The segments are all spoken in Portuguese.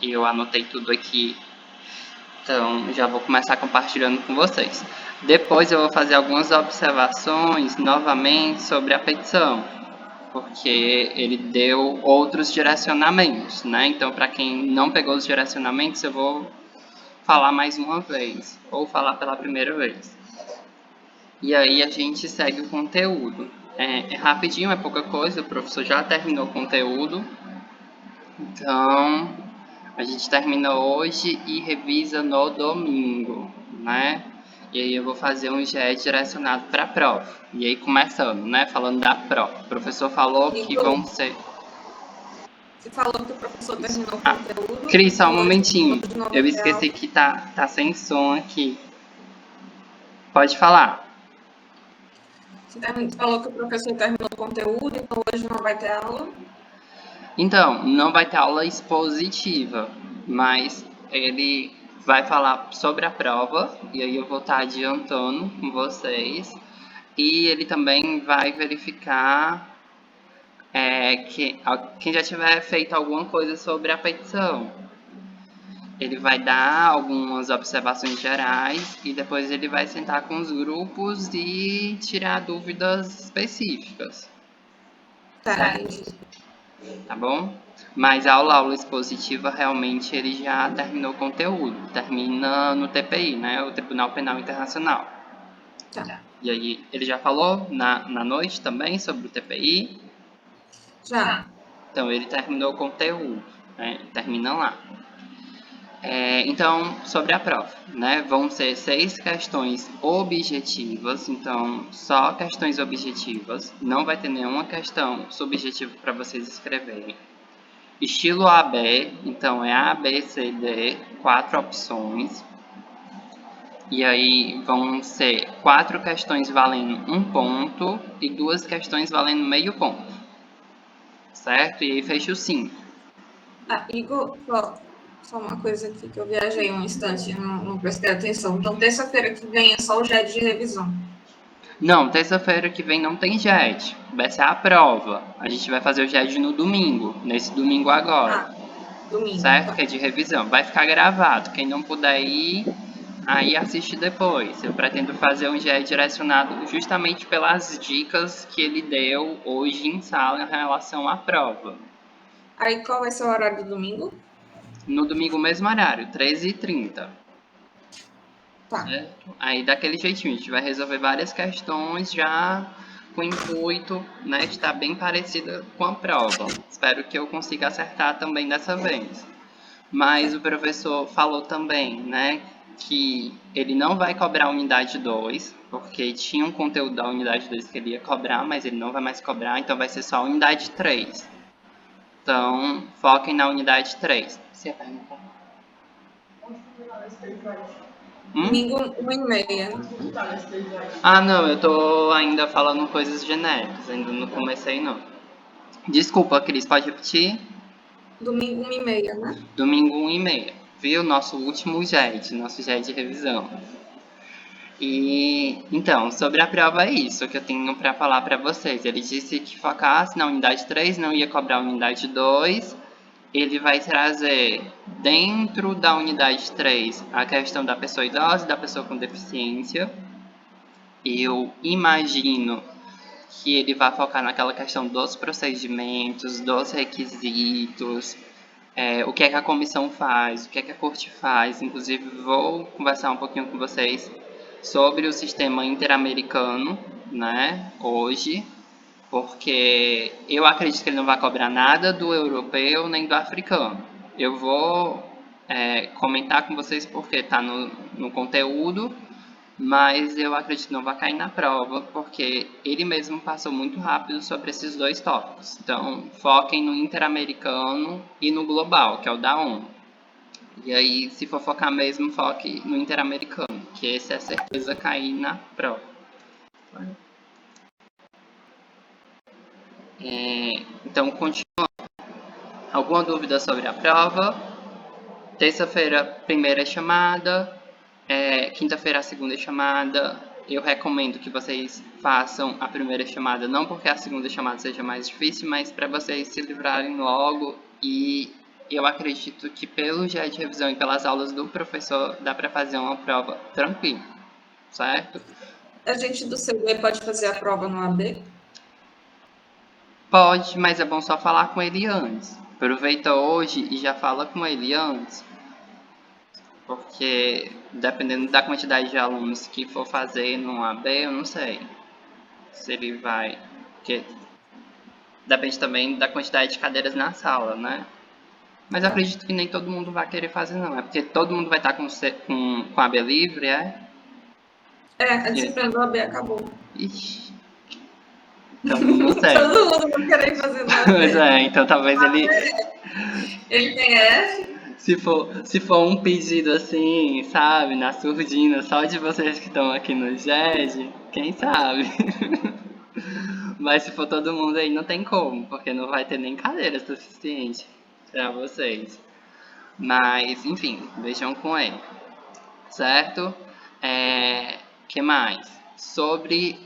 Eu anotei tudo aqui, então já vou começar compartilhando com vocês. Depois eu vou fazer algumas observações novamente sobre a petição, porque ele deu outros direcionamentos, né? Então, para quem não pegou os direcionamentos, eu vou falar mais uma vez, ou falar pela primeira vez. E aí a gente segue o conteúdo. É rapidinho, é pouca coisa, o professor já terminou o conteúdo. Então, a gente termina hoje e revisa no domingo, né? E aí eu vou fazer um GE direcionado para a prova. E aí começando, né? Falando da prova. O professor falou que vão ser... Você falou que o professor terminou o conteúdo. Cris, só um então momentinho. Eu esqueci que tá sem som aqui. Pode falar. Você falou que o professor terminou o conteúdo, então hoje não vai ter aula? Então, não vai ter aula expositiva, mas ele vai falar sobre a prova, e aí eu vou estar adiantando com vocês. E ele também vai verificar que quem já tiver feito alguma coisa sobre a petição. Ele vai dar algumas observações gerais e depois ele vai sentar com os grupos e tirar dúvidas específicas. Tá, entendi. Tá bom? Mas a aula expositiva realmente ele já terminou o conteúdo. Termina no TPI, né? O Tribunal Penal Internacional. Tá. E aí, ele já falou na noite também sobre o TPI? Já. Então, ele terminou o conteúdo, né? Termina lá. Então, sobre a prova, né? Vão ser 6 questões objetivas, então só questões objetivas, não vai ter nenhuma questão subjetiva para vocês escreverem. Estilo AB, então é A, B, C, D, 4 opções. E aí vão ser 4 questões valendo 1 ponto e 2 questões valendo meio ponto. Certo? E aí fecha o 5. Igor, só uma coisa aqui que eu viajei um instante, não prestei atenção. Então, terça-feira que vem é só o GED de revisão. Não, terça-feira que vem não tem GED. Vai ser a prova. A gente vai fazer o GED no domingo, nesse domingo agora. Domingo. Certo? Tá. Que é de revisão. Vai ficar gravado. Quem não puder ir, aí assiste depois. Eu pretendo fazer um GE direcionado justamente pelas dicas que ele deu hoje em sala em relação à prova. Aí qual vai ser o horário do domingo? No domingo, mesmo horário, 13h30. Tá. Certo? Aí daquele jeitinho, a gente vai resolver várias questões já com o intuito, né, de estar bem parecida com a prova. Espero que eu consiga acertar também dessa vez. Mas o professor falou também, né, que ele não vai cobrar a unidade 2, porque tinha um conteúdo da unidade 2 que ele ia cobrar, mas ele não vai mais cobrar, então vai ser só a unidade 3. Então, foquem na unidade 3. Você ia perguntar? Domingo, 1h30. Ah, não, eu tô ainda falando coisas genéricas, ainda não comecei não. Desculpa, Cris, pode repetir? Domingo, 1h30, né? Domingo, 1h30. Viu? Nosso último GED, nosso GED de revisão. E então, sobre a prova é isso que eu tenho para falar para vocês. Ele disse que focasse na unidade 3, não ia cobrar a unidade 2. Ele vai trazer dentro da unidade 3 a questão da pessoa idosa e da pessoa com deficiência. Eu imagino que ele vai focar naquela questão dos procedimentos, dos requisitos, o que é que a comissão faz, o que é que a corte faz. Inclusive, vou conversar um pouquinho com vocês sobre o sistema interamericano, né, hoje, porque eu acredito que ele não vai cobrar nada do europeu nem do africano. Eu vou comentar com vocês porque está no conteúdo, mas eu acredito que não vai cair na prova, porque ele mesmo passou muito rápido sobre esses dois tópicos. Então, foquem no interamericano e no global, que é o da ONU. E aí, se for focar mesmo, foque no interamericano, que esse é certeza cair na prova. Então, continuando. Alguma dúvida sobre a prova? Terça-feira, primeira chamada. Quinta-feira, a segunda chamada. Eu recomendo que vocês façam a primeira chamada, não porque a segunda chamada seja mais difícil, mas para vocês se livrarem logo e eu acredito que pelo dia de revisão e pelas aulas do professor dá para fazer uma prova tranquilo, certo? A gente do CB pode fazer a prova no AB? Pode, mas é bom só falar com ele antes. Aproveita hoje e já fala com ele antes, porque dependendo da quantidade de alunos que for fazer no AB, eu não sei se ele vai, porque depende também da quantidade de cadeiras na sala, né? Mas eu acredito que nem todo mundo vai querer fazer, não. É porque todo mundo vai estar com a AB livre, é? A disciplina do AB acabou. Ixi. Então, não sei. Todo mundo vai querer fazer no AB. Pois é, então talvez ele... Ele tem F? Se for um pedido assim, sabe, na surdina, só de vocês que estão aqui no GED, quem sabe? Mas se for todo mundo aí, não tem como, porque não vai ter nem cadeira suficiente para vocês. Mas, enfim, vejam com ele, certo? Que mais? Sobre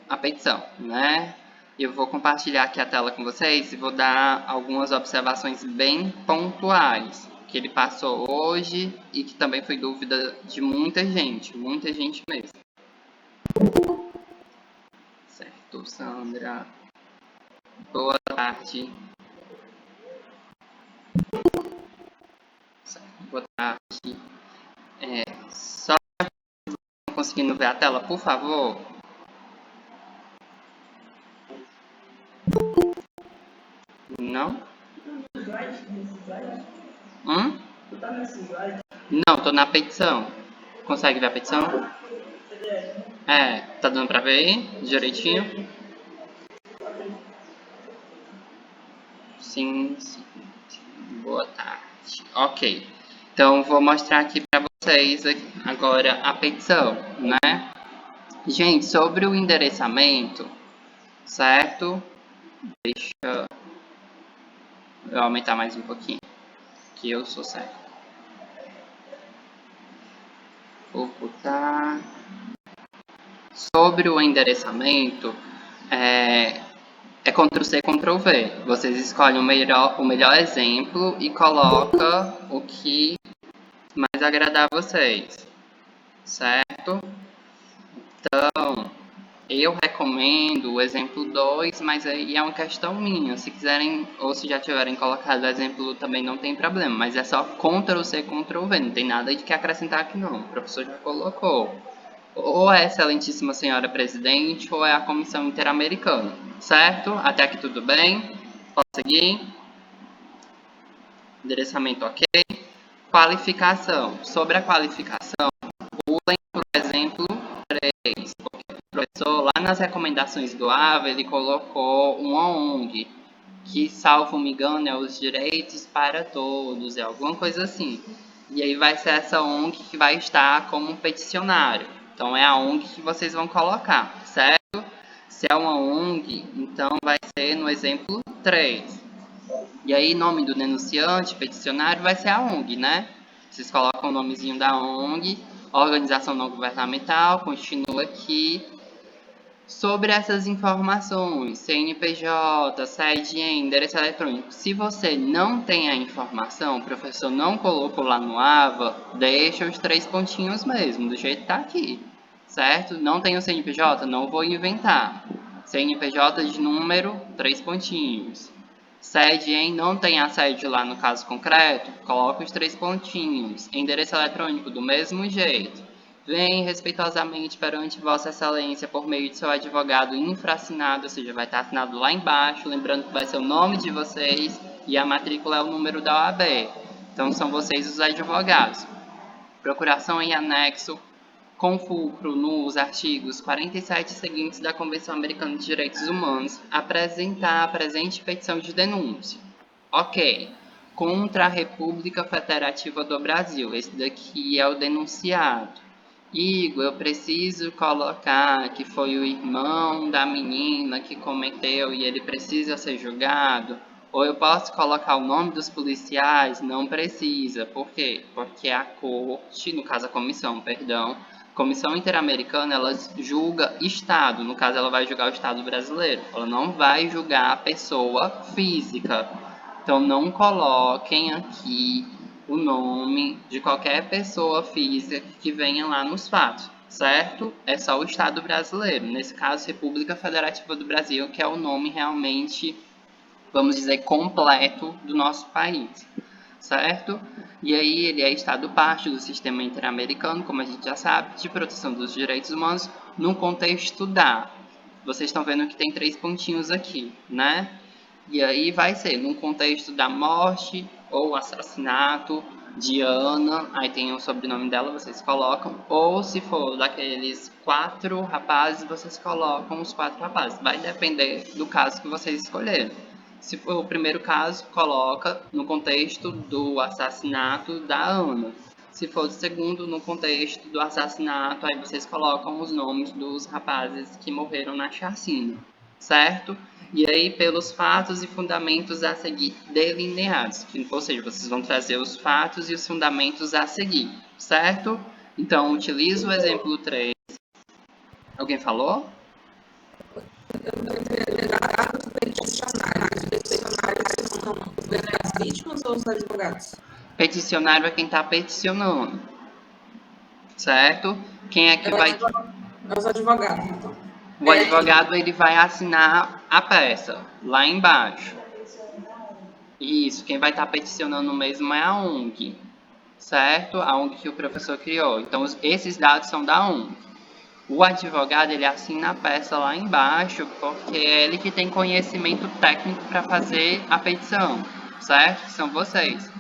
a petição, né? Eu vou compartilhar aqui a tela com vocês e vou dar algumas observações bem pontuais que ele passou hoje e que também foi dúvida de muita gente mesmo. Certo, Sandra. Boa tarde. Certo, boa tarde. Só conseguindo ver a tela, por favor? Não? Não, tô na petição. Consegue ver a petição? Tá dando pra ver aí? Direitinho? Sim. Boa tarde. Ok. Então, vou mostrar aqui pra vocês agora a petição, né? Gente, sobre o endereçamento, certo? Deixa eu aumentar mais um pouquinho, que eu sou cego. Vou botar... Sobre o endereçamento, é Ctrl+C, Ctrl+V. Vocês escolhem o melhor exemplo e colocam o que mais agradar a vocês, certo? Então, eu recomendo o exemplo 2, mas aí é uma questão minha. Se quiserem, ou se já tiverem colocado o exemplo, também não tem problema. Mas é só Ctrl+C, Ctrl+V. Não tem nada de que acrescentar aqui, não. O professor já colocou. Ou é a Excelentíssima Senhora Presidente, ou é a Comissão Interamericana. Certo? Até aqui tudo bem? Posso seguir? Endereçamento ok? Qualificação. Sobre a qualificação, pulem, por exemplo, 3. Porque o professor, lá nas recomendações do AVA, ele colocou uma ONG, que, salvo me engano, é os direitos para todos, é alguma coisa assim. E aí vai ser essa ONG que vai estar como um peticionário. Então, é a ONG que vocês vão colocar, certo? Se é uma ONG, então vai ser no exemplo 3. E aí, nome do denunciante, peticionário, vai ser a ONG, né? Vocês colocam o nomezinho da ONG, organização não governamental, continua aqui. Sobre essas informações, CNPJ, CIDN, endereço eletrônico, se você não tem a informação, o professor não colocou lá no AVA, deixa os 3 pontinhos mesmo, do jeito que tá aqui, certo? Não tem o CNPJ? Não vou inventar. CNPJ de número, 3 pontinhos. Sede não tem a sede lá no caso concreto, coloca os 3 pontinhos. Endereço eletrônico do mesmo jeito. Vem respeitosamente perante Vossa Excelência por meio de seu advogado infraassinado, ou seja, vai estar assinado lá embaixo, lembrando que vai ser o nome de vocês e a matrícula é o número da OAB. Então são vocês os advogados. Procuração em anexo com fulcro nos artigos 47 seguintes da Convenção Americana de Direitos Humanos, apresentar a presente petição de denúncia. Ok. Contra a República Federativa do Brasil. Esse daqui é o denunciado. Igor, eu preciso colocar que foi o irmão da menina que cometeu e ele precisa ser julgado. Ou eu posso colocar o nome dos policiais? Não precisa. Por quê? Porque a corte, no caso a comissão, perdão, Comissão Interamericana, ela julga Estado. No caso, ela vai julgar o Estado brasileiro. Ela não vai julgar a pessoa física. Então, não coloquem aqui o nome de qualquer pessoa física que venha lá nos fatos, certo? É só o Estado brasileiro, nesse caso, República Federativa do Brasil, que é o nome realmente, vamos dizer, completo do nosso país, certo? E aí ele é Estado parte do sistema interamericano, como a gente já sabe, de proteção dos direitos humanos, no contexto da... Vocês estão vendo que tem 3 pontinhos aqui, né? E aí vai ser no contexto da morte ou assassinato de Ana, aí tem o sobrenome dela, vocês colocam, ou se for daqueles 4 rapazes, vocês colocam os 4 rapazes. Vai depender do caso que vocês escolherem. Se for o primeiro caso, coloca no contexto do assassinato da Ana. Se for o segundo, no contexto do assassinato, aí vocês colocam os nomes dos rapazes que morreram na chacina, certo? E aí, pelos fatos e fundamentos a seguir delineados. Ou seja, vocês vão trazer os fatos e os fundamentos a seguir, certo? Então, utilize o exemplo 3. Alguém falou? As vítimas ou os advogados? Peticionário é quem está peticionando, certo? Quem é que vai... Os advogados, então. O advogado ele vai assinar a peça, lá embaixo. Isso, quem vai estar peticionando mesmo é a ONG, certo? A ONG que o professor criou. Então, esses dados são da ONG. O advogado, ele assina a peça lá embaixo, porque é ele que tem conhecimento técnico para fazer a petição, certo? Que são vocês.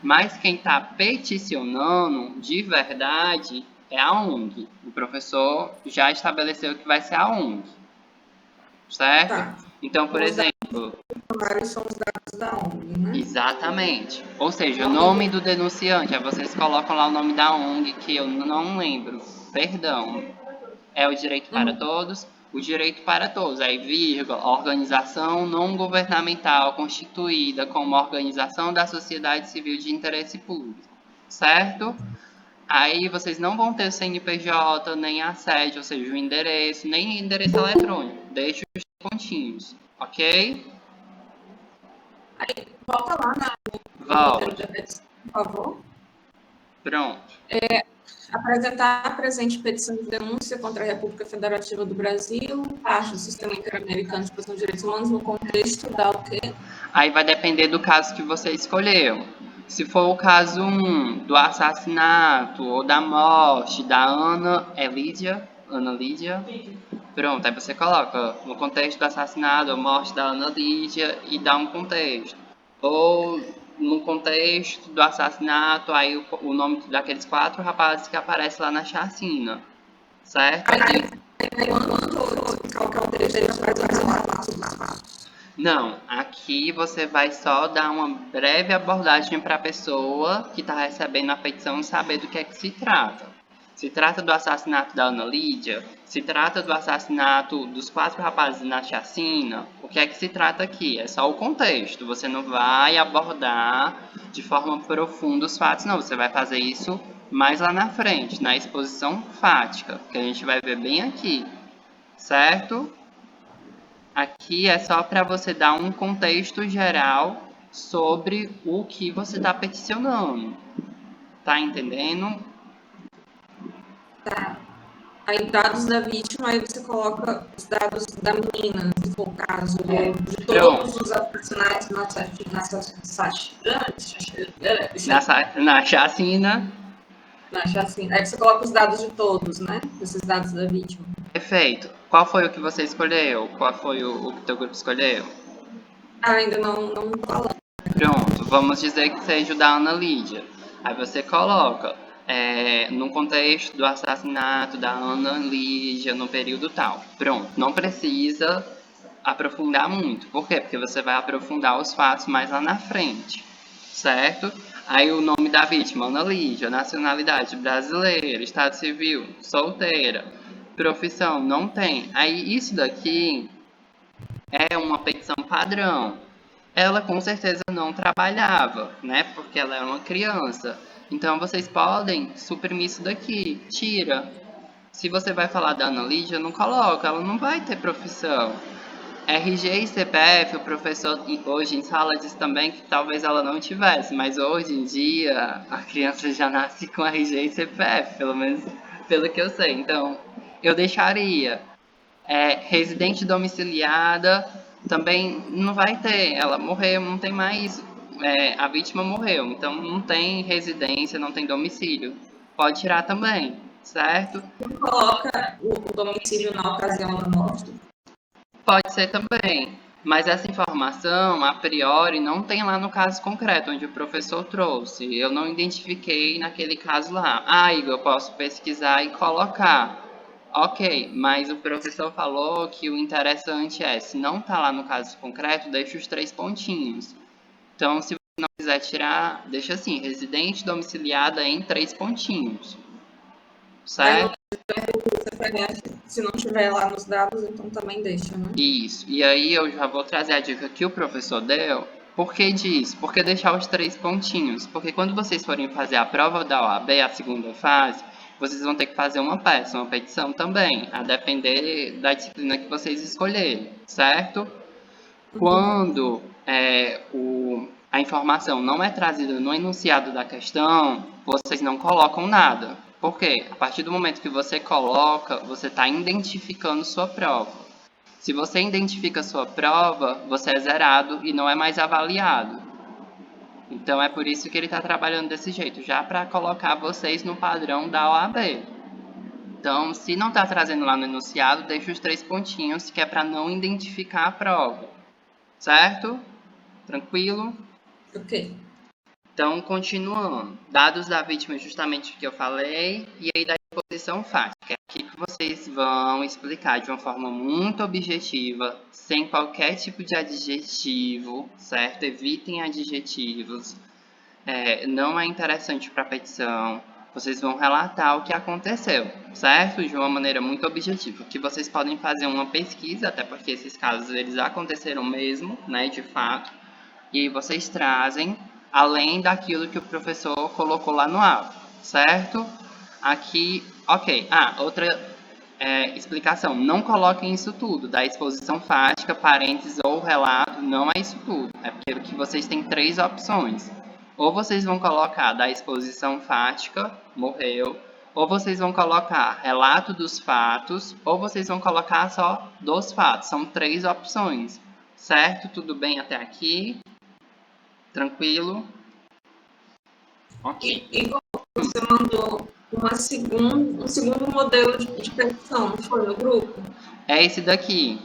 Mas quem está peticionando, de verdade, é a ONG. O professor já estabeleceu que vai ser a ONG, certo? Tá. Então, por exemplo... Vários são os dados da ONG, né? Exatamente. Ou seja, o nome do denunciante, aí vocês colocam lá o nome da ONG, que eu não lembro. Perdão. É o direito para todos. O direito para todos. Aí, vírgula, organização não governamental constituída como organização da sociedade civil de interesse público. Certo? Aí vocês não vão ter CNPJ, nem a sede, ou seja, o endereço, nem endereço eletrônico. Deixa os pontinhos. Ok? Aí, volta lá na Volta. por favor. Pronto. Apresentar a presente petição de denúncia contra a República Federativa do Brasil, parte do Sistema Interamericano de Proteção de Direitos Humanos, no contexto da o quê? Aí vai depender do caso que você escolheu. Se for o caso 1, do assassinato ou da morte da Ana Lídia, pronto, aí você coloca no contexto do assassinato ou morte da Ana Lídia e dá um contexto. Ou no contexto do assassinato, aí o nome daqueles 4 rapazes que aparecem lá na chacina, certo? Qual que é o texto? Ele vai Não, aqui você vai só dar uma breve abordagem para a pessoa que está recebendo a petição saber do que é que se trata. Se trata do assassinato da Ana Lídia, se trata do assassinato dos 4 rapazes na chacina, o que é que se trata aqui? É só o contexto, você não vai abordar de forma profunda os fatos, não, você vai fazer isso mais lá na frente, na exposição fática, que a gente vai ver bem aqui, certo? Aqui é só para você dar um contexto geral sobre o que você está peticionando. Tá entendendo? Tá. Aí, dados da vítima, aí você coloca os dados da menina, se for o caso, de todos os assassinatos Na chacina. Na chacina. Aí você coloca os dados de todos, né? Esses dados da vítima. Perfeito. Qual foi o que você escolheu? Qual foi o que teu grupo escolheu? Ainda não falando. Pronto, vamos dizer que seja o da Ana Lídia. Aí você coloca no contexto do assassinato da Ana Lídia no período tal. Pronto, não precisa aprofundar muito. Por quê? Porque você vai aprofundar os fatos mais lá na frente, certo? Aí o nome da vítima, Ana Lídia, nacionalidade brasileira, estado civil, solteira, profissão, não tem. Aí isso daqui é uma petição padrão. Ela com certeza não trabalhava, né? Porque ela é uma criança. Então vocês podem suprimir isso daqui. Tira. Se você vai falar da Ana Lídia, não coloca. Ela não vai ter profissão. RG e CPF, o professor hoje em sala diz também que talvez ela não tivesse, mas hoje em dia a criança já nasce com RG e CPF, pelo menos pelo que eu sei. Então, eu deixaria. Residente domiciliada também não vai ter, ela morreu, não tem mais, a vítima morreu, então não tem residência, não tem domicílio. Pode tirar também, certo? Coloca o domicílio na ocasião da morte? Pode ser também, mas essa informação, a priori, não tem lá no caso concreto, onde o professor trouxe. Eu não identifiquei naquele caso lá. Ah, Igor, eu posso pesquisar e colocar. Ok, mas o professor falou que o interessante é, se não está lá no caso concreto, deixa os 3 pontinhos. Então, se você não quiser tirar, deixa assim, residente domiciliada em 3 pontinhos. Certo? Se não tiver lá nos dados, então também deixa, né? Isso. E aí eu já vou trazer a dica que o professor deu. Por que disso? Porque deixar os 3 pontinhos. Porque quando vocês forem fazer a prova da OAB, a segunda fase, vocês vão ter que fazer uma peça, uma petição também, a depender da disciplina que vocês escolherem, certo? Quando a informação não é trazida no enunciado da questão, vocês não colocam nada. Por quê? A partir do momento que você coloca, você está identificando sua prova. Se você identifica sua prova, você é zerado e não é mais avaliado. Então é por isso que ele está trabalhando desse jeito, já para colocar vocês no padrão da OAB. Então, se não está trazendo lá no enunciado, deixa os 3 pontinhos, que é para não identificar a prova. Certo? Tranquilo? Ok. Então, continuando. Dados da vítima, justamente o que eu falei, e aí da exposição fática. É aqui que vocês vão explicar de uma forma muito objetiva, sem qualquer tipo de adjetivo, certo? Evitem adjetivos. Não é interessante para a petição. Vocês vão relatar o que aconteceu, certo? De uma maneira muito objetiva. Que vocês podem fazer uma pesquisa, até porque esses casos eles aconteceram mesmo, né, de fato. E vocês trazem além daquilo que o professor colocou lá no ato, certo? Aqui, ok. Outra explicação. Não coloquem isso tudo, da exposição fática, parênteses ou relato, não é isso tudo. É porque que vocês têm 3 opções. Ou vocês vão colocar da exposição fática, morreu, ou vocês vão colocar relato dos fatos, ou vocês vão colocar só dos fatos. São 3 opções, certo? Tudo bem até aqui? Tranquilo? Ok. E você mandou um segundo modelo de petição, não foi no grupo? É esse daqui.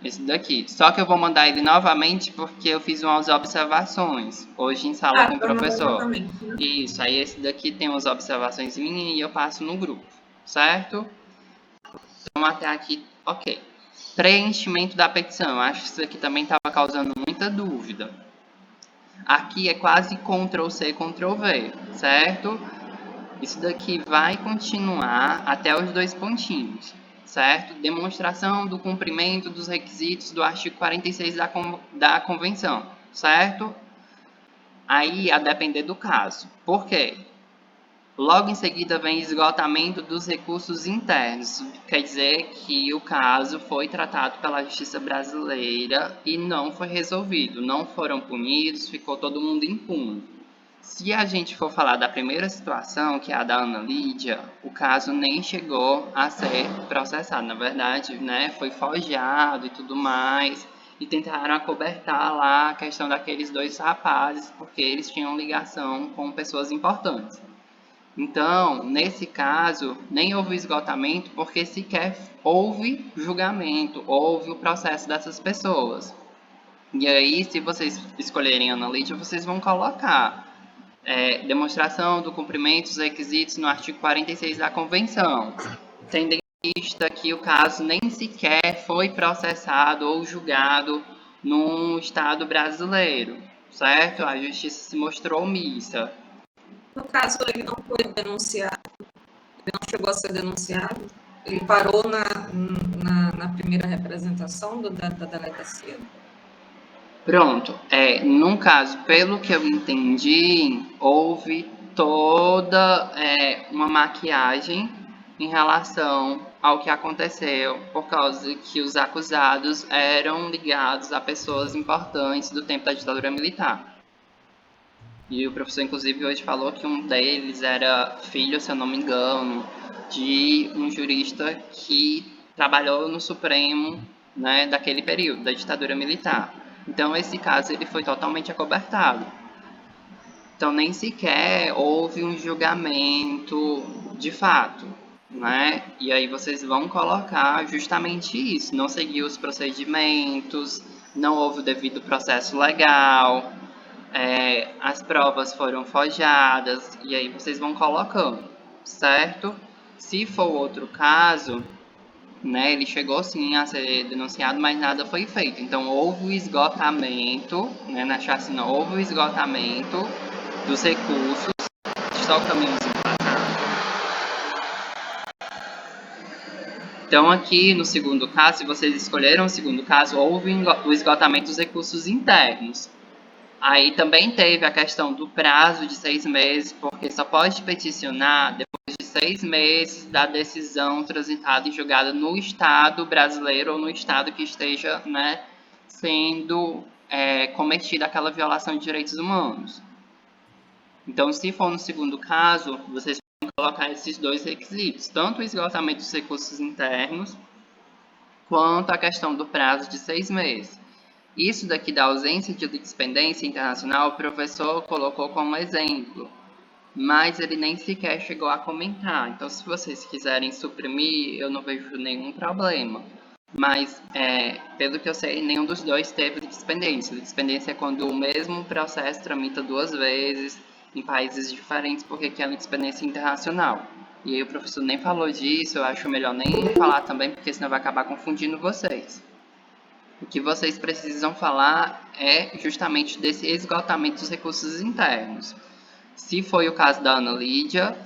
Esse daqui. Só que eu vou mandar ele novamente porque eu fiz umas observações hoje em sala com o professor. Né? Isso, aí esse daqui tem umas observações minhas e eu passo no grupo, certo? Então até aqui, ok. Preenchimento da petição. Acho que isso aqui também estava causando muita dúvida. Aqui é quase Ctrl+C, Ctrl+V, certo? Isso daqui vai continuar até os 2 pontinhos, certo? Demonstração do cumprimento dos requisitos do artigo 46 da Convenção, certo? Aí, a depender do caso. Por quê? Logo em seguida vem esgotamento dos recursos internos. Quer dizer que o caso foi tratado pela justiça brasileira e não foi resolvido. Não foram punidos, ficou todo mundo impune. Se a gente for falar da primeira situação, que é a da Ana Lídia, o caso nem chegou a ser processado. Na verdade, né, foi forjado e tudo mais. E tentaram acobertar lá a questão daqueles 2 rapazes, porque eles tinham ligação com pessoas importantes. Então, nesse caso, nem houve esgotamento, porque sequer houve julgamento, houve o processo dessas pessoas. E aí, se vocês escolherem a analítica, vocês vão colocar demonstração do cumprimento dos requisitos no artigo 46 da Convenção, tendo em vista que o caso nem sequer foi processado ou julgado no Estado brasileiro, certo? A justiça se mostrou omissa. No caso, ele não foi denunciado, ele não chegou a ser denunciado, ele parou na primeira representação da delegacia? Pronto. Num caso, pelo que eu entendi, houve toda uma maquiagem em relação ao que aconteceu por causa que os acusados eram ligados a pessoas importantes do tempo da ditadura militar. E o professor, inclusive, hoje falou que um deles era filho, se eu não me engano, de um jurista que trabalhou no Supremo, né, daquele período, da ditadura militar. Então, esse caso ele foi totalmente acobertado. Então, nem sequer houve um julgamento de fato, né? E aí vocês vão colocar justamente isso. Não seguiu os procedimentos, não houve o devido processo legal, as provas foram forjadas, e aí vocês vão colocando, certo? Se for outro caso, né, ele chegou sim a ser denunciado, mas nada foi feito. Então houve o esgotamento, né, na chacina houve o esgotamento dos recursos, só o caminhozinho pra cá. Então aqui no segundo caso, se vocês escolheram o segundo caso, houve o esgotamento dos recursos internos. Aí também teve a questão do prazo de 6 meses, porque só pode peticionar depois de 6 meses da decisão transitada e julgada no Estado brasileiro ou no Estado que esteja, né, sendo cometida aquela violação de direitos humanos. Então, se for no segundo caso, vocês podem colocar esses dois requisitos, tanto o esgotamento dos recursos internos, quanto a questão do prazo de 6 meses. Isso daqui da ausência de litispendência internacional, o professor colocou como exemplo, mas ele nem sequer chegou a comentar. Então, se vocês quiserem suprimir, eu não vejo nenhum problema. Mas, pelo que eu sei, nenhum dos dois teve litispendência. Litispendência é quando o mesmo processo tramita 2 vezes em países diferentes, porque aqui é litispendência internacional. E aí o professor nem falou disso, eu acho melhor nem falar também, porque senão vai acabar confundindo vocês. O que vocês precisam falar é justamente desse esgotamento dos recursos internos. Se foi o caso da Ana Lídia,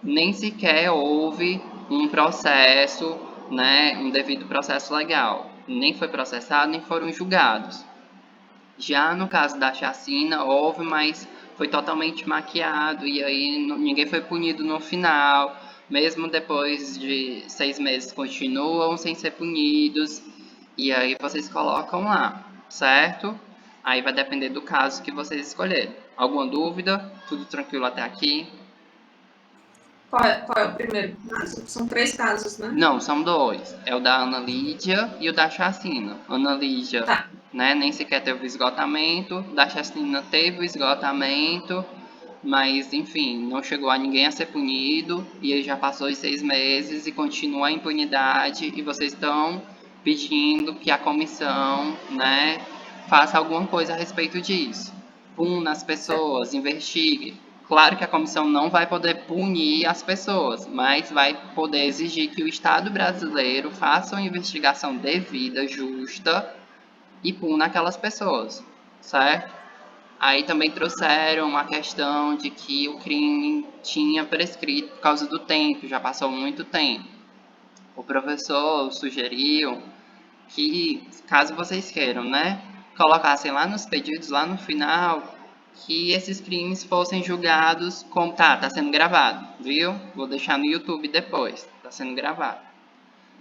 nem sequer houve um processo, né, um devido processo legal. Nem foi processado, nem foram julgados. Já no caso da chacina, houve, mas foi totalmente maquiado e aí ninguém foi punido no final. Mesmo depois de 6 meses, continuam sem ser punidos. E aí vocês colocam lá, certo? Aí vai depender do caso que vocês escolherem. Alguma dúvida? Tudo tranquilo até aqui? Qual é o primeiro caso? São 3 casos, né? Não, são 2. É o da Ana Lídia e o da chacina. Ana Lídia, Tá. né, nem sequer teve o esgotamento. Da chacina teve o esgotamento, mas enfim, não chegou a ninguém a ser punido. E ele já passou os 6 meses e continua a impunidade. E vocês estão pedindo que a comissão, né, faça alguma coisa a respeito disso. Puna as pessoas, investigue. Claro que a comissão não vai poder punir as pessoas, mas vai poder exigir que o Estado brasileiro faça uma investigação devida, justa e puna aquelas pessoas, certo? Aí também trouxeram a questão de que o crime tinha prescrito por causa do tempo, já passou muito tempo. O professor sugeriu que, caso vocês queiram, né, colocassem lá nos pedidos, lá no final, que esses crimes fossem julgados como... Tá sendo gravado, viu? Vou deixar no YouTube depois, tá sendo gravado.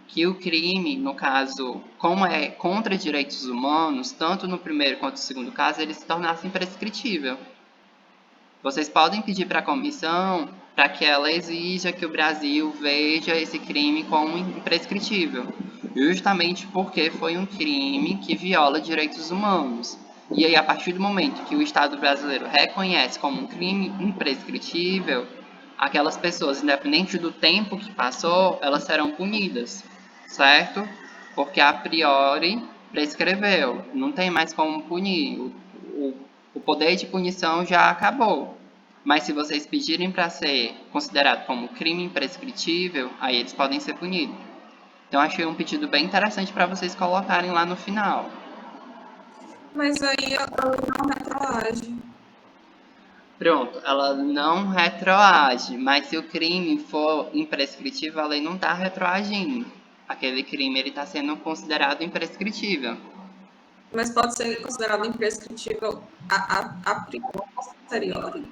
Que o crime, no caso, como é contra direitos humanos, tanto no primeiro quanto no segundo caso, ele se tornasse imprescritível. Vocês podem pedir para a comissão para que ela exija que o Brasil veja esse crime como imprescritível, justamente porque foi um crime que viola direitos humanos. E aí, a partir do momento que o Estado brasileiro reconhece como um crime imprescritível, aquelas pessoas, independente do tempo que passou, elas serão punidas, certo? Porque a priori prescreveu, não tem mais como punir. O poder de punição já acabou. Mas se vocês pedirem para ser considerado como crime imprescritível, aí eles podem ser punidos. Então achei um pedido bem interessante para vocês colocarem lá no final. Mas aí ela não retroage. Pronto, ela não retroage, mas se o crime for imprescritível, a lei não está retroagindo. Aquele crime está sendo considerado imprescritível. Mas pode ser considerado imprescritível a posteriori?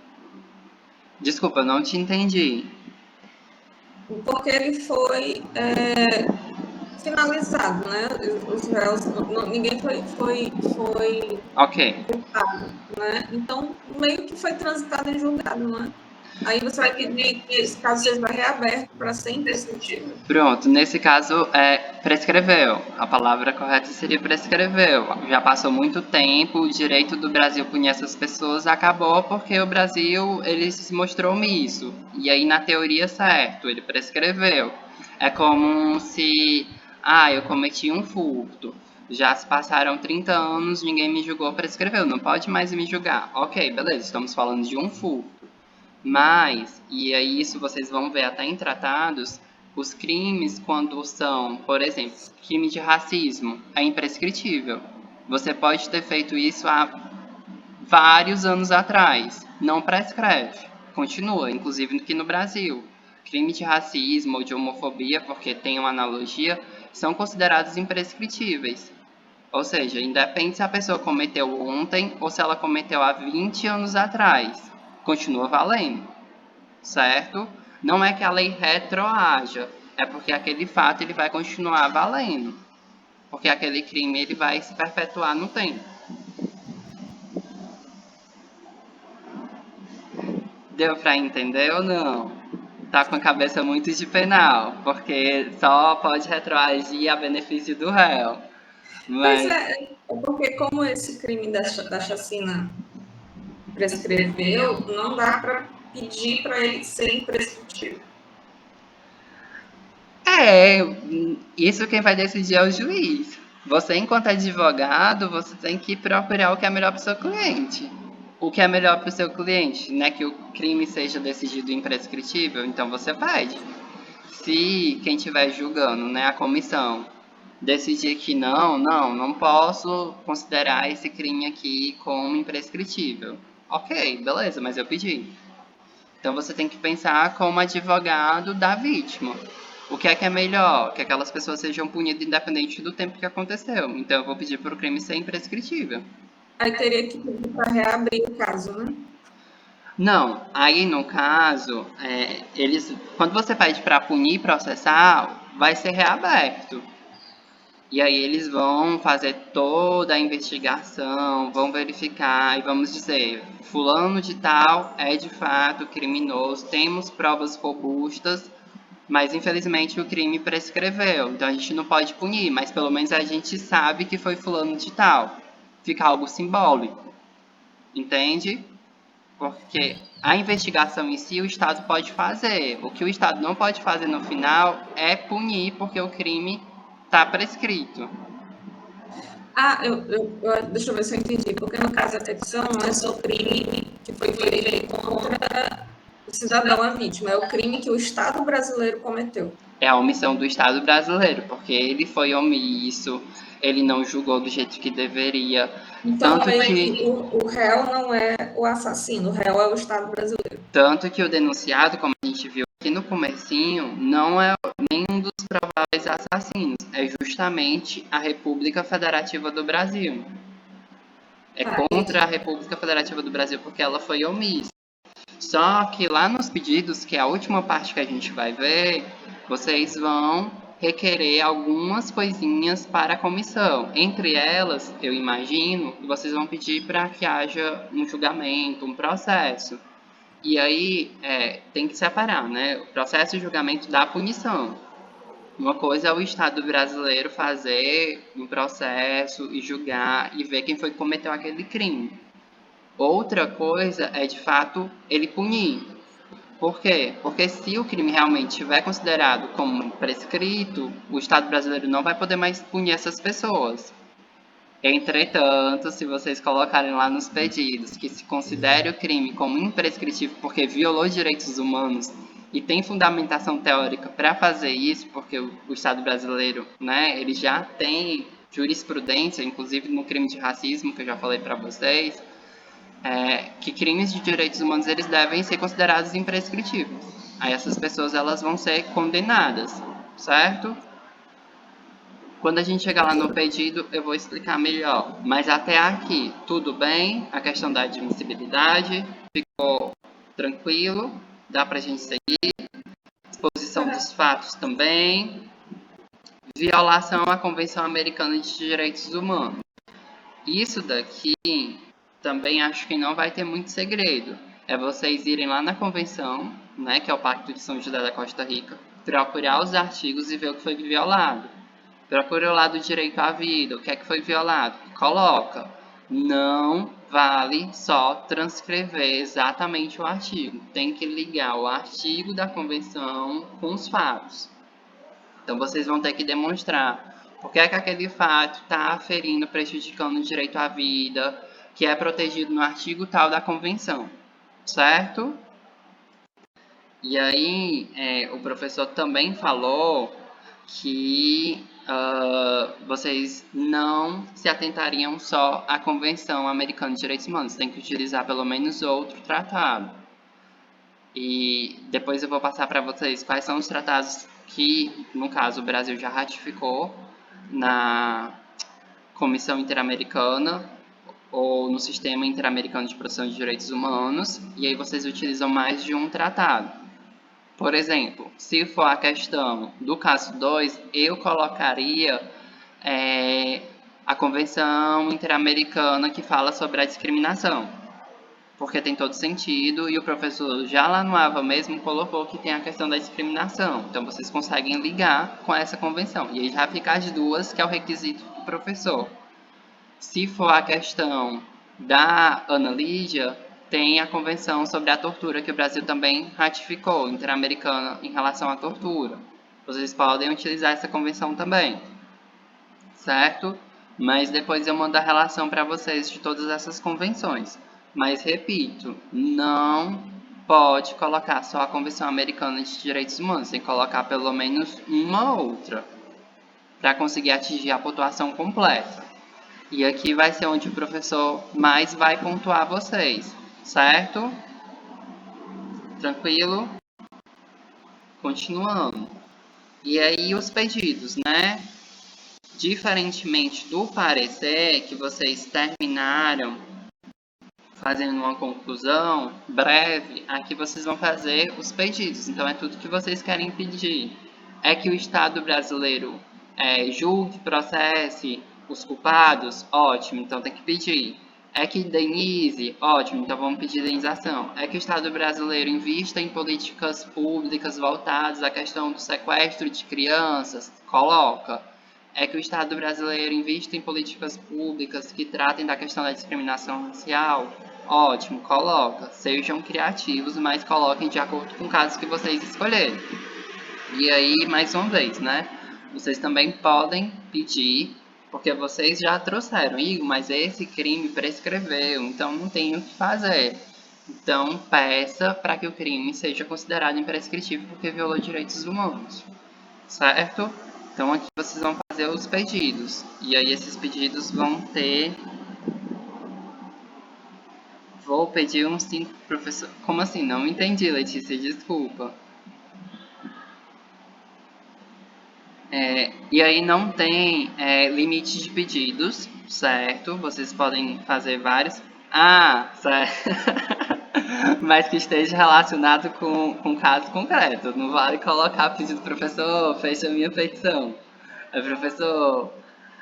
Desculpa, eu não te entendi. porque ele foi finalizado, né? Os réus, ninguém foi Ok. culpado, né? Então, meio que foi transitado em julgado, não é? Aí você vai pedir que esse caso seja reaberto para ser imprescritível. Pronto, nesse caso, prescreveu. A palavra correta seria prescreveu. Já passou muito tempo, o direito do Brasil punir essas pessoas acabou porque o Brasil, ele se mostrou omisso. E aí, na teoria, certo, ele prescreveu. É como se, eu cometi um furto. Já se passaram 30 anos, ninguém me julgou, prescreveu. Não pode mais me julgar. Ok, beleza, estamos falando de um furto. Mas, e aí isso vocês vão ver até em tratados, os crimes quando são, por exemplo, crime de racismo, é imprescritível. Você pode ter feito isso há vários anos atrás, não prescreve, continua, inclusive aqui no Brasil. Crime de racismo ou de homofobia, porque tem uma analogia, são considerados imprescritíveis. Ou seja, independe se a pessoa cometeu ontem ou se ela cometeu há 20 anos atrás, continua valendo, certo? Não é que a lei retroaja, é porque aquele fato ele vai continuar valendo, porque aquele crime ele vai se perpetuar no tempo. Deu para entender ou não? Tá com a cabeça muito de penal, porque só pode retroagir a benefício do réu. Pois Mas é, porque como esse crime da chacina prescreveu, não dá para pedir para ele ser imprescritível. é, isso quem vai decidir é o juiz. Você, enquanto advogado, você tem que procurar o que é melhor para o seu cliente. O que é melhor para o seu cliente, né? Que o crime seja decidido imprescritível, então você pede. Se quem estiver julgando, né, a comissão, decidir que não posso considerar esse crime aqui como imprescritível. Ok, beleza, mas eu pedi. Então você tem que pensar como advogado da vítima. O que é melhor? Que aquelas pessoas sejam punidas independente do tempo que aconteceu. Então eu vou pedir para o crime ser imprescritível. Aí teria que pedir para reabrir o caso, né? Não, aí no caso, quando você pede para punir e processar, vai ser reaberto. E aí eles vão fazer toda a investigação, vão verificar e vamos dizer, fulano de tal é de fato criminoso, temos provas robustas, mas infelizmente o crime prescreveu, então a gente não pode punir, mas pelo menos a gente sabe que foi fulano de tal. Fica algo simbólico, entende? Porque a investigação em si o Estado pode fazer. O que o Estado não pode fazer no final é punir porque o crime está prescrito. Deixa eu ver se eu entendi. Porque no caso da petição não é só o crime que foi feito contra o cidadão, a vítima, é o crime que o Estado brasileiro cometeu. É a omissão do Estado brasileiro, porque ele foi omisso, ele não julgou do jeito que deveria. Então, Tanto que, o réu não é o assassino, o réu é o Estado brasileiro. tanto que o denunciado, como a gente viu aqui no comecinho, não é nenhum dos prováveis assassinos, é justamente a República Federativa do Brasil. É Tá, contra a República Federativa do Brasil porque ela foi omissa. Só que lá nos pedidos, que é a última parte que a gente vai ver, vocês vão requerer algumas coisinhas para a comissão. Entre elas, eu imagino, que vocês vão pedir para que haja um julgamento, um processo. E aí tem que separar, né? O processo e julgamento da punição. Uma coisa é o Estado brasileiro fazer um processo e julgar e ver quem foi que cometeu aquele crime. Outra coisa é, de fato, ele punir. Por quê? Porque se o crime realmente estiver considerado como prescrito, o Estado brasileiro não vai poder mais punir essas pessoas. Entretanto, se vocês colocarem lá nos pedidos que se considere o crime como imprescritível porque violou direitos humanos e tem fundamentação teórica para fazer isso, porque o Estado brasileiro, né, ele já tem jurisprudência, inclusive no crime de racismo, que eu já falei para vocês, que crimes de direitos humanos eles devem ser considerados imprescritíveis. Aí essas pessoas elas vão ser condenadas, certo? Quando a gente chegar lá no pedido, eu vou explicar melhor. Mas até aqui, tudo bem? A questão da admissibilidade ficou tranquilo? Dá pra gente seguir? Disposição dos fatos também. Violação à Convenção Americana de Direitos Humanos. Isso daqui também acho que não vai ter muito segredo. É vocês irem lá na convenção, né, que é o Pacto de São José da Costa Rica, procurar os artigos e ver o que foi violado. Procura lá do direito à vida, o que é que foi violado. Coloca. Não vale só transcrever exatamente o artigo. Tem que ligar o artigo da convenção com os fatos. Então vocês vão ter que demonstrar por que é que aquele fato está aferindo, prejudicando o direito à vida, que é protegido no artigo tal da convenção, certo? E aí, o professor também falou que vocês não se atentariam só à Convenção Americana de Direitos Humanos, tem que utilizar pelo menos outro tratado. E depois eu vou passar para vocês quais são os tratados que, no caso, o Brasil já ratificou na Comissão Interamericana ou no Sistema Interamericano de Proteção de Direitos Humanos, e aí vocês utilizam mais de um tratado. Por exemplo, se for a questão do caso 2, eu colocaria a Convenção Interamericana que fala sobre a discriminação, porque tem todo sentido, e o professor já lá no AVA mesmo colocou que tem a questão da discriminação. Então, vocês conseguem ligar com essa convenção. E aí já fica as duas, que é o requisito do professor. Se for a questão da Ana Lídia, tem a convenção sobre a tortura, que o Brasil também ratificou, interamericana, em relação à tortura. Vocês podem utilizar essa convenção também, certo? Mas depois eu mando a relação para vocês de todas essas convenções. Mas, repito, não pode colocar só a Convenção Americana de Direitos Humanos, tem que colocar pelo menos uma outra, para conseguir atingir a pontuação completa. E aqui vai ser onde o professor mais vai pontuar vocês, certo? Tranquilo? Continuando. E aí os pedidos, né? Diferentemente do parecer que vocês terminaram fazendo uma conclusão breve, aqui vocês vão fazer os pedidos. Então, é tudo que vocês querem pedir. É que o Estado brasileiro julgue, processe os culpados? Ótimo, então tem que pedir. É que indenize? Ótimo, então vamos pedir indenização. É que o Estado brasileiro invista em políticas públicas voltadas à questão do sequestro de crianças? Coloca. É que o Estado brasileiro invista em políticas públicas que tratem da questão da discriminação racial? Ótimo, coloca. Sejam criativos, mas coloquem de acordo com o caso que vocês escolherem. E aí, mais uma vez, né? Vocês também podem pedir, porque vocês já trouxeram, Igor, mas esse crime prescreveu, então não tem o que fazer. Então, peça para que o crime seja considerado imprescritível porque violou direitos humanos, certo? Então, aqui vocês vão fazer os pedidos. E aí, esses pedidos vão ter... Vou pedir uns 5 professores... Como assim? Não entendi, Letícia, desculpa. E aí não tem limite de pedidos, certo? Vocês podem fazer vários. Ah, certo. Mas que esteja relacionado com caso concreto. Não vale colocar pedido, professor, fecha a minha petição. Professor,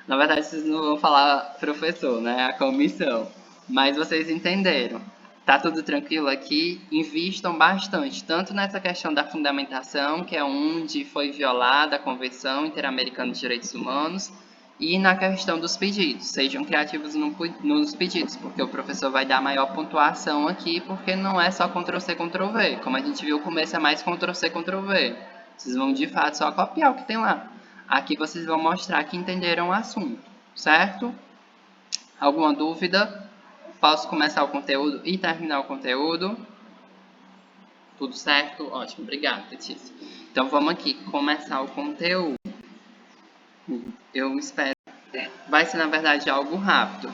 na verdade vocês não vão falar professor, né? A comissão. Mas vocês entenderam. Tá tudo tranquilo aqui? Invistam bastante, tanto nessa questão da fundamentação, que é onde foi violada a Convenção Interamericana de Direitos Humanos, e na questão dos pedidos. Sejam criativos nos pedidos, porque o professor vai dar maior pontuação aqui, porque não é só Ctrl+C, Ctrl+V. Como a gente viu, o começo é mais Ctrl+C, Ctrl+V. Vocês vão, de fato, só copiar o que tem lá. Aqui vocês vão mostrar que entenderam o assunto, certo? Alguma dúvida? Posso começar o conteúdo e terminar o conteúdo? Tudo certo? Ótimo, obrigado, Letícia. Então, vamos aqui começar o conteúdo. Eu espero. Vai ser, na verdade, algo rápido.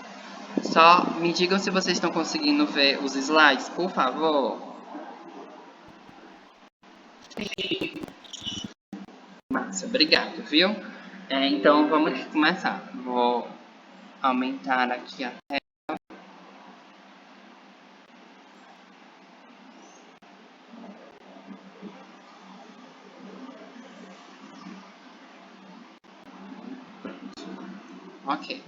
Só me digam se vocês estão conseguindo ver os slides, por favor. Massa, obrigado, viu? Então, vamos aqui começar. Vou aumentar aqui a tela. Ok.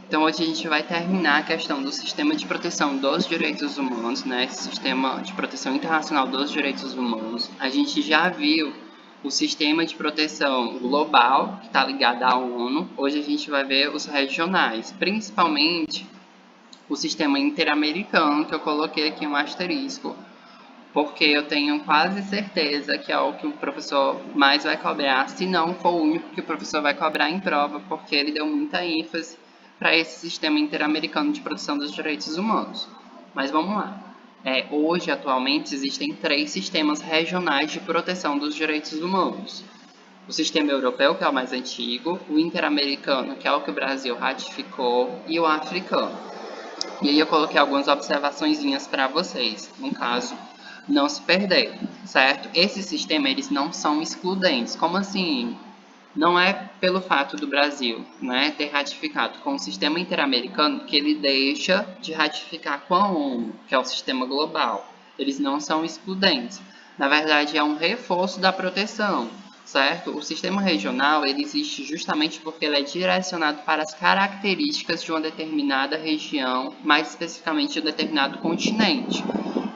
Então hoje a gente vai terminar a questão do sistema de proteção dos direitos humanos, né? Esse sistema de proteção internacional dos direitos humanos. A gente já viu o sistema de proteção global, que está ligado à ONU. Hoje a gente vai ver os regionais, principalmente o sistema interamericano, que eu coloquei aqui um asterisco, porque eu tenho quase certeza que é o que o professor mais vai cobrar, se não for o único que o professor vai cobrar em prova, porque ele deu muita ênfase para esse sistema interamericano de proteção dos direitos humanos. Mas vamos lá. Hoje, atualmente, existem 3 sistemas regionais de proteção dos direitos humanos. O sistema europeu, que é o mais antigo, o interamericano, que é o que o Brasil ratificou, e o africano. E aí eu coloquei algumas observaçõezinhas para vocês, no caso, não se perder, certo? Esse sistema, eles não são excludentes. Como assim? Não é pelo fato do Brasil, né, ter ratificado com o sistema interamericano que ele deixa de ratificar com a ONU, que é o sistema global. Eles não são excludentes. Na verdade, é um reforço da proteção, certo? O sistema regional ele existe justamente porque ele é direcionado para as características de uma determinada região, mais especificamente de um determinado continente.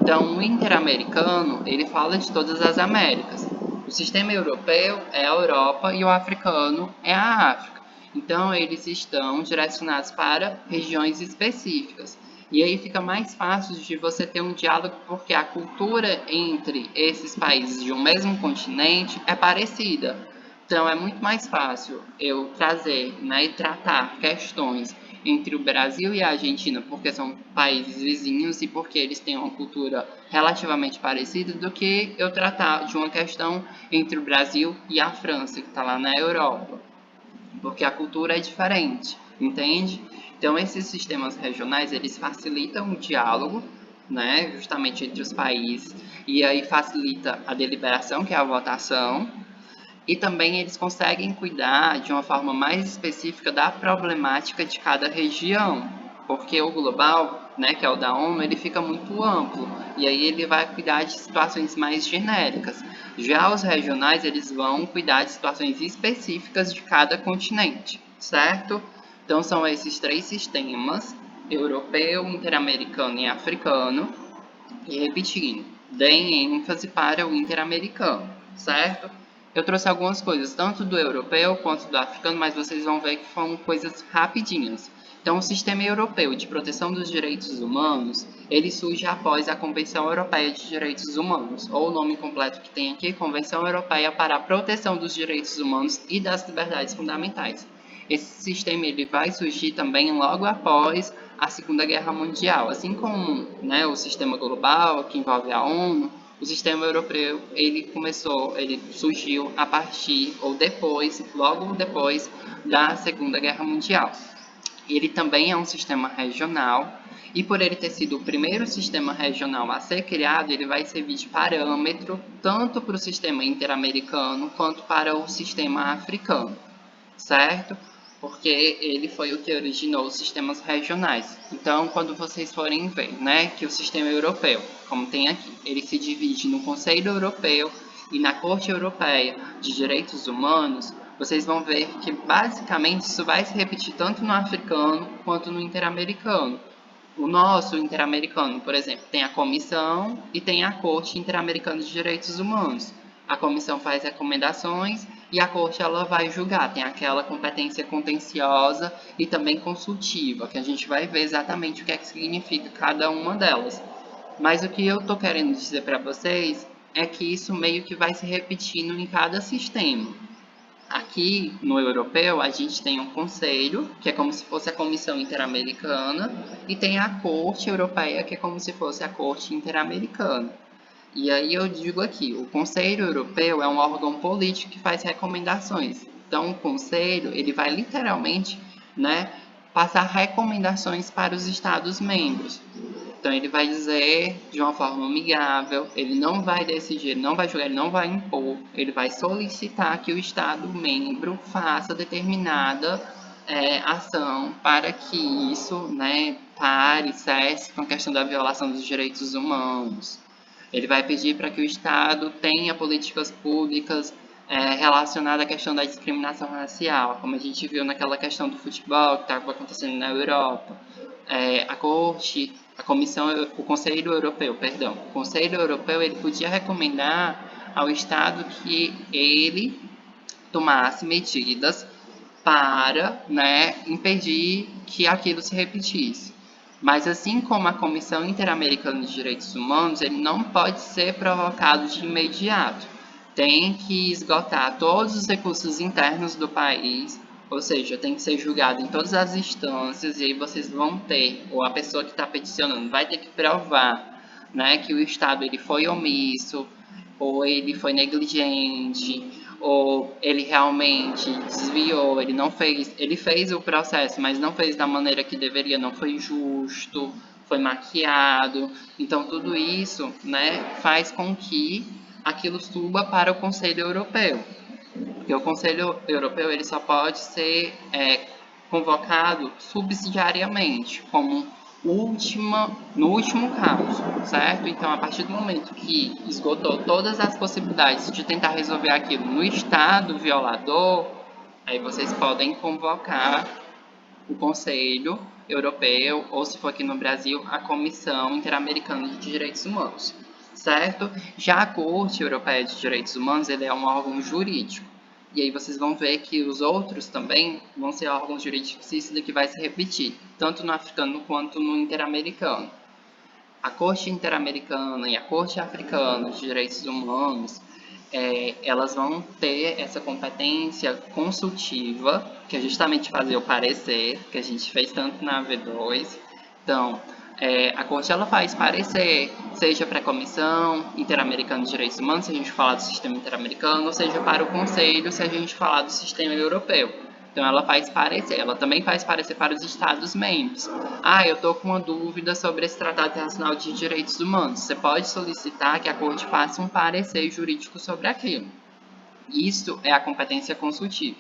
Então, o interamericano ele fala de todas as Américas. O sistema europeu é a Europa e o africano é a África. Então, eles estão direcionados para regiões específicas. E aí fica mais fácil de você ter um diálogo, porque a cultura entre esses países de um mesmo continente é parecida. Então, é muito mais fácil eu trazer, né, e tratar questões entre o Brasil e a Argentina, porque são países vizinhos e porque eles têm uma cultura relativamente parecida, do que eu tratar de uma questão entre o Brasil e a França, que está lá na Europa, porque a cultura é diferente, entende? Então, esses sistemas regionais, eles facilitam o diálogo, né, justamente entre os países, e aí facilita a deliberação, que é a votação, e também eles conseguem cuidar de uma forma mais específica da problemática de cada região, porque o global, né, que é o da ONU, ele fica muito amplo, e aí ele vai cuidar de situações mais genéricas. Já os regionais, eles vão cuidar de situações específicas de cada continente, certo? Então são esses 3 sistemas, europeu, interamericano e africano, e repetindo, deem ênfase para o interamericano, certo? Eu trouxe algumas coisas, tanto do europeu quanto do africano, mas vocês vão ver que foram coisas rapidinhas. Então, o Sistema Europeu de Proteção dos Direitos Humanos, ele surge após a Convenção Europeia de Direitos Humanos, ou o nome completo que tem aqui, Convenção Europeia para a Proteção dos Direitos Humanos e das Liberdades Fundamentais. Esse sistema ele vai surgir também logo após a Segunda Guerra Mundial, assim como, né, o sistema global que envolve a ONU. O sistema europeu ele surgiu a partir ou depois, logo depois da Segunda Guerra Mundial. Ele também é um sistema regional e por ele ter sido o primeiro sistema regional a ser criado, ele vai servir de parâmetro tanto para o sistema interamericano quanto para o sistema africano, certo? Porque ele foi o que originou os sistemas regionais. Então, quando vocês forem ver, né, que o sistema europeu, como tem aqui, ele se divide no Conselho Europeu e na Corte Europeia de Direitos Humanos, vocês vão ver que basicamente isso vai se repetir tanto no africano quanto no interamericano. O nosso interamericano, por exemplo, tem a comissão e tem a Corte Interamericana de Direitos Humanos. A comissão faz recomendações e a corte ela vai julgar. Tem aquela competência contenciosa e também consultiva, que a gente vai ver exatamente o que é que significa cada uma delas. Mas o que eu estou querendo dizer para vocês é que isso meio que vai se repetindo em cada sistema. Aqui no europeu, a gente tem um conselho, que é como se fosse a Comissão Interamericana, e tem a Corte Europeia, que é como se fosse a Corte Interamericana. E aí eu digo aqui, o Conselho Europeu é um órgão político que faz recomendações. Então, o Conselho, ele vai literalmente, né, passar recomendações para os Estados-membros. Então, ele vai dizer de uma forma amigável, ele não vai decidir, ele não vai julgar, ele não vai impor, ele vai solicitar que o Estado-membro faça determinada ação para que isso, né, pare, cesse com a questão da violação dos direitos humanos. Ele vai pedir para que o Estado tenha políticas públicas relacionada à questão da discriminação racial, como a gente viu naquela questão do futebol que estava acontecendo na Europa. O Conselho Europeu, perdão, o Conselho Europeu ele podia recomendar ao Estado que ele tomasse medidas para, né, impedir que aquilo se repetisse. Mas assim como a Comissão Interamericana de Direitos Humanos, ele não pode ser provocado de imediato. Tem que esgotar todos os recursos internos do país, ou seja, tem que ser julgado em todas as instâncias, e aí vocês vão ter, ou a pessoa que está peticionando vai ter que provar, né, que o Estado ele foi omisso, ou ele foi negligente, ou ele realmente desviou, ele fez o processo, mas não fez da maneira que deveria, não foi justo, foi maquiado. Então tudo isso, né, faz com que aquilo suba para o Conselho Europeu. Porque o Conselho Europeu ele só pode ser convocado subsidiariamente, como no último caso, certo? Então, a partir do momento que esgotou todas as possibilidades de tentar resolver aquilo no Estado violador, aí vocês podem convocar o Conselho Europeu, ou se for aqui no Brasil, a Comissão Interamericana de Direitos Humanos, certo? Já a Corte Europeia de Direitos Humanos, ele é um órgão jurídico. E aí vocês vão ver que os outros também vão ser órgãos jurídicos e isso daqui vai se repetir, tanto no africano quanto no interamericano. A Corte Interamericana e a Corte Africana de Direitos Humanos, elas vão ter essa competência consultiva, que é justamente fazer o parecer, que a gente fez tanto na V2. Então, a Corte ela faz parecer, seja para a Comissão Interamericana de Direitos Humanos, se a gente falar do sistema interamericano, ou seja para o Conselho, se a gente falar do sistema europeu. Então, ela também faz parecer para os Estados-membros. Eu estou com uma dúvida sobre esse Tratado Internacional de Direitos Humanos. Você pode solicitar que a Corte faça um parecer jurídico sobre aquilo. Isso é a competência consultiva.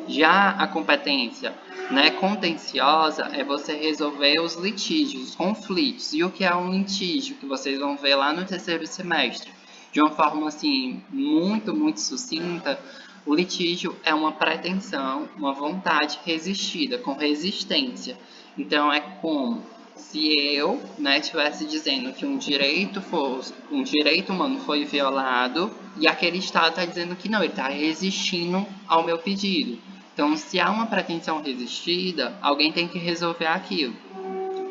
Já a competência, né, contenciosa é você resolver os litígios, os conflitos. E o que é um litígio? Que vocês vão ver lá no terceiro semestre. De uma forma assim, muito, muito sucinta, o litígio é uma pretensão, uma vontade resistida, com resistência. Então, é como se eu, né, estivesse dizendo que um direito humano foi violado e aquele Estado está dizendo que não, ele está resistindo ao meu pedido. Então, se há uma pretensão resistida, alguém tem que resolver aquilo.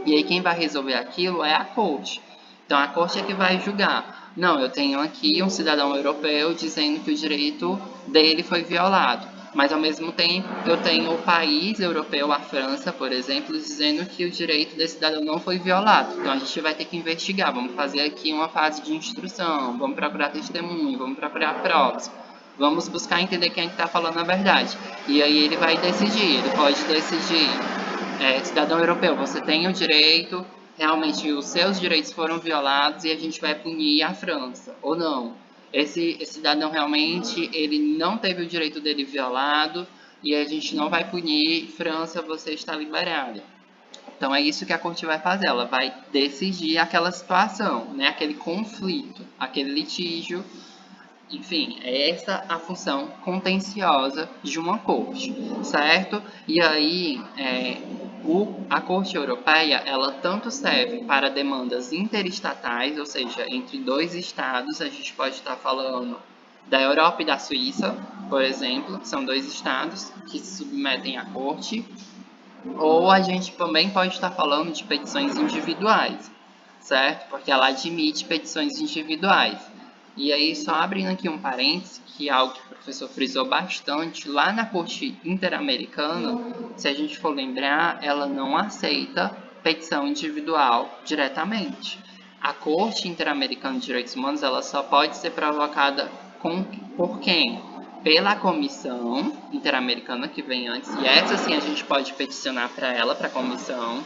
E aí quem vai resolver aquilo é a corte. Então, a corte é que vai julgar. Não, eu tenho aqui um cidadão europeu dizendo que o direito dele foi violado. Mas, ao mesmo tempo, eu tenho o país europeu, a França, por exemplo, dizendo que o direito desse cidadão não foi violado. Então, a gente vai ter que investigar. Vamos fazer aqui uma fase de instrução. Vamos procurar testemunho, vamos procurar provas. Vamos buscar entender quem está falando a verdade. E aí ele vai decidir. Ele pode decidir, cidadão europeu, você tem o direito, realmente os seus direitos foram violados e a gente vai punir a França, ou não. Esse cidadão realmente, ele não teve o direito dele violado e a gente não vai punir, França, você está liberada. Então é isso que a corte vai fazer, ela vai decidir aquela situação, né? Aquele conflito, aquele litígio. Enfim, é essa a função contenciosa de uma corte, certo? E aí, a Corte Europeia, ela tanto serve para demandas interestatais, ou seja, entre dois estados, a gente pode estar falando da Europa e da Suíça, por exemplo, que são dois estados que se submetem à corte, ou a gente também pode estar falando de petições individuais, certo? Porque ela admite petições individuais. E aí, só abrindo aqui um parênteses, que é algo que o professor frisou bastante, lá na Corte Interamericana, se a gente for lembrar, ela não aceita petição individual diretamente. A Corte Interamericana de Direitos Humanos, ela só pode ser provocada por quem? Pela Comissão Interamericana, que vem antes, e essa sim a gente pode peticionar para ela, para a comissão,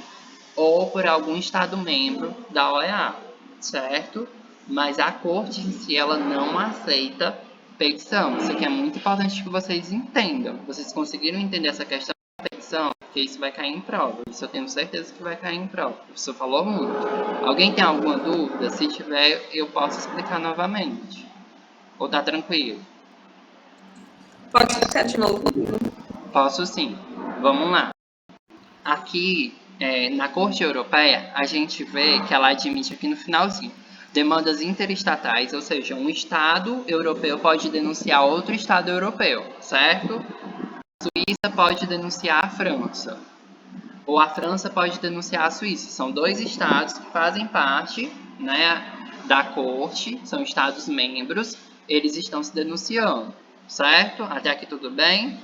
ou por algum Estado-membro da OEA, certo? Mas a corte em si, ela não aceita petição. Isso aqui é muito importante que vocês entendam. Vocês conseguiram entender essa questão da petição? Porque isso vai cair em prova. Isso eu tenho certeza que vai cair em prova. O professor falou muito. Alguém tem alguma dúvida? Se tiver, eu posso explicar novamente. Ou tá tranquilo? Pode explicar de novo? Posso sim. Vamos lá. Aqui, na Corte Europeia, a gente vê que ela admite aqui no finalzinho demandas interestatais, ou seja, um Estado europeu pode denunciar outro Estado europeu, certo? A Suíça pode denunciar a França, ou a França pode denunciar a Suíça. São dois estados que fazem parte, né, da Corte, são Estados membros, eles estão se denunciando, certo? Até aqui tudo bem?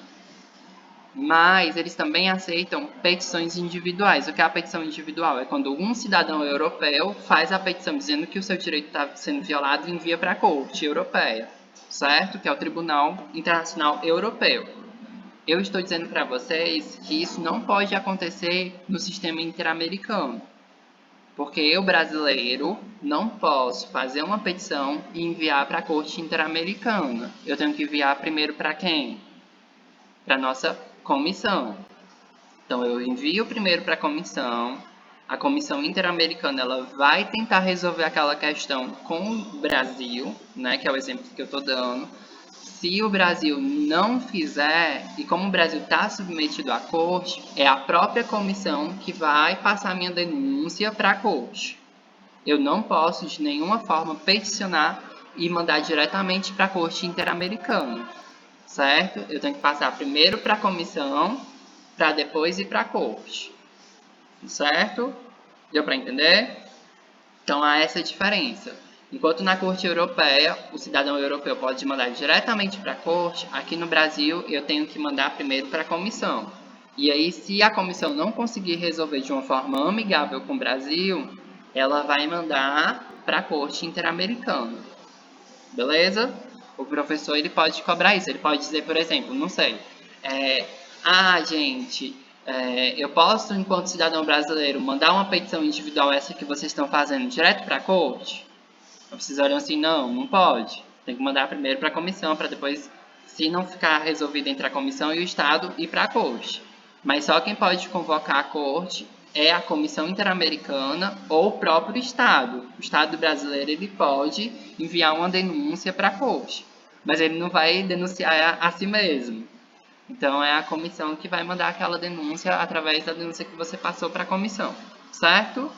Mas eles também aceitam petições individuais. O que é a petição individual? É quando um cidadão europeu faz a petição dizendo que o seu direito está sendo violado e envia para a Corte Europeia, certo? Que é o Tribunal Internacional Europeu. Eu estou dizendo para vocês que isso não pode acontecer no sistema interamericano. Porque eu, brasileiro, não posso fazer uma petição e enviar para a Corte Interamericana. Eu tenho que enviar primeiro para quem? Para a nossa comissão. Então, eu envio primeiro para a Comissão Interamericana ela vai tentar resolver aquela questão com o Brasil, né, que é o exemplo que eu estou dando. Se o Brasil não fizer, e como o Brasil está submetido à corte, é a própria comissão que vai passar minha denúncia para a corte. Eu não posso, de nenhuma forma, peticionar e mandar diretamente para a corte interamericana, certo? Eu tenho que passar primeiro para a comissão, para depois ir para a corte, certo? Deu para entender? Então, há essa diferença. Enquanto na Corte Europeia, o cidadão europeu pode mandar diretamente para a Corte, aqui no Brasil eu tenho que mandar primeiro para a Comissão. E aí, se a Comissão não conseguir resolver de uma forma amigável com o Brasil, ela vai mandar para a Corte Interamericana. Beleza? O professor ele pode cobrar isso. Ele pode dizer, por exemplo, não sei, gente, eu posso, enquanto cidadão brasileiro, mandar uma petição individual essa que vocês estão fazendo direto para a corte? Vocês olham assim, não pode. Tem que mandar primeiro para a comissão, para depois, se não ficar resolvido entre a comissão e o Estado, ir para a corte. Mas só quem pode convocar a corte é a Comissão Interamericana ou o próprio Estado. O Estado brasileiro ele pode enviar uma denúncia para a corte, mas ele não vai denunciar a si mesmo. Então, é a comissão que vai mandar aquela denúncia através da denúncia que você passou para a comissão, certo?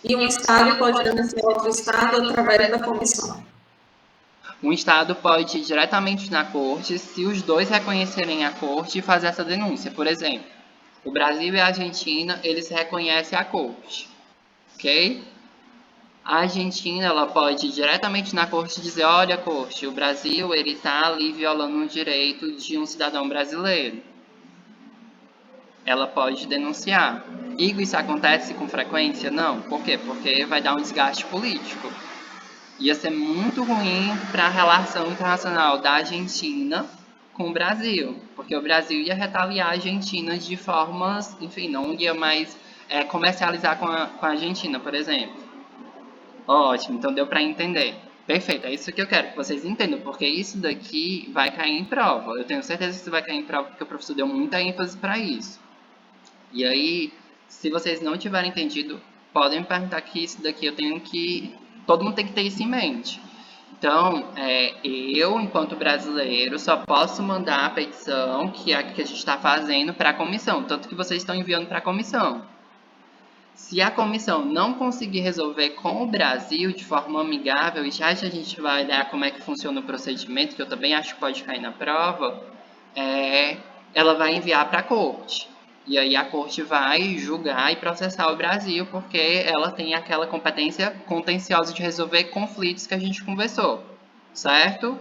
E um Estado pode denunciar outro Estado através da comissão. Um Estado pode ir diretamente na corte se os dois reconhecerem a corte e fazer essa denúncia. Por exemplo, o Brasil e a Argentina, eles reconhecem a corte, ok? A Argentina ela pode ir diretamente na corte e dizer, olha, corte, o Brasil ele está ali violando um direito de um cidadão brasileiro. Ela pode denunciar. E isso acontece com frequência? Não. Por quê? Porque vai dar um desgaste político. Ia ser muito ruim para a relação internacional da Argentina com o Brasil, porque o Brasil ia retaliar a Argentina de formas, enfim, não ia mais comercializar com a Argentina, por exemplo. Ótimo, então deu para entender. Perfeito, é isso que eu quero que vocês entendam, porque isso daqui vai cair em prova. Eu tenho certeza que isso vai cair em prova, porque o professor deu muita ênfase para isso. E aí, se vocês não tiverem entendido, podem me perguntar que isso daqui eu tenho que... Todo mundo tem que ter isso em mente. Então, eu, enquanto brasileiro, só posso mandar a petição que a gente está fazendo para a comissão, tanto que vocês estão enviando para a comissão. Se a comissão não conseguir resolver com o Brasil de forma amigável, e já a gente vai olhar como é que funciona o procedimento, que eu também acho que pode cair na prova, ela vai enviar para a corte. E aí a corte vai julgar e processar o Brasil, porque ela tem aquela competência contenciosa de resolver conflitos que a gente conversou, certo?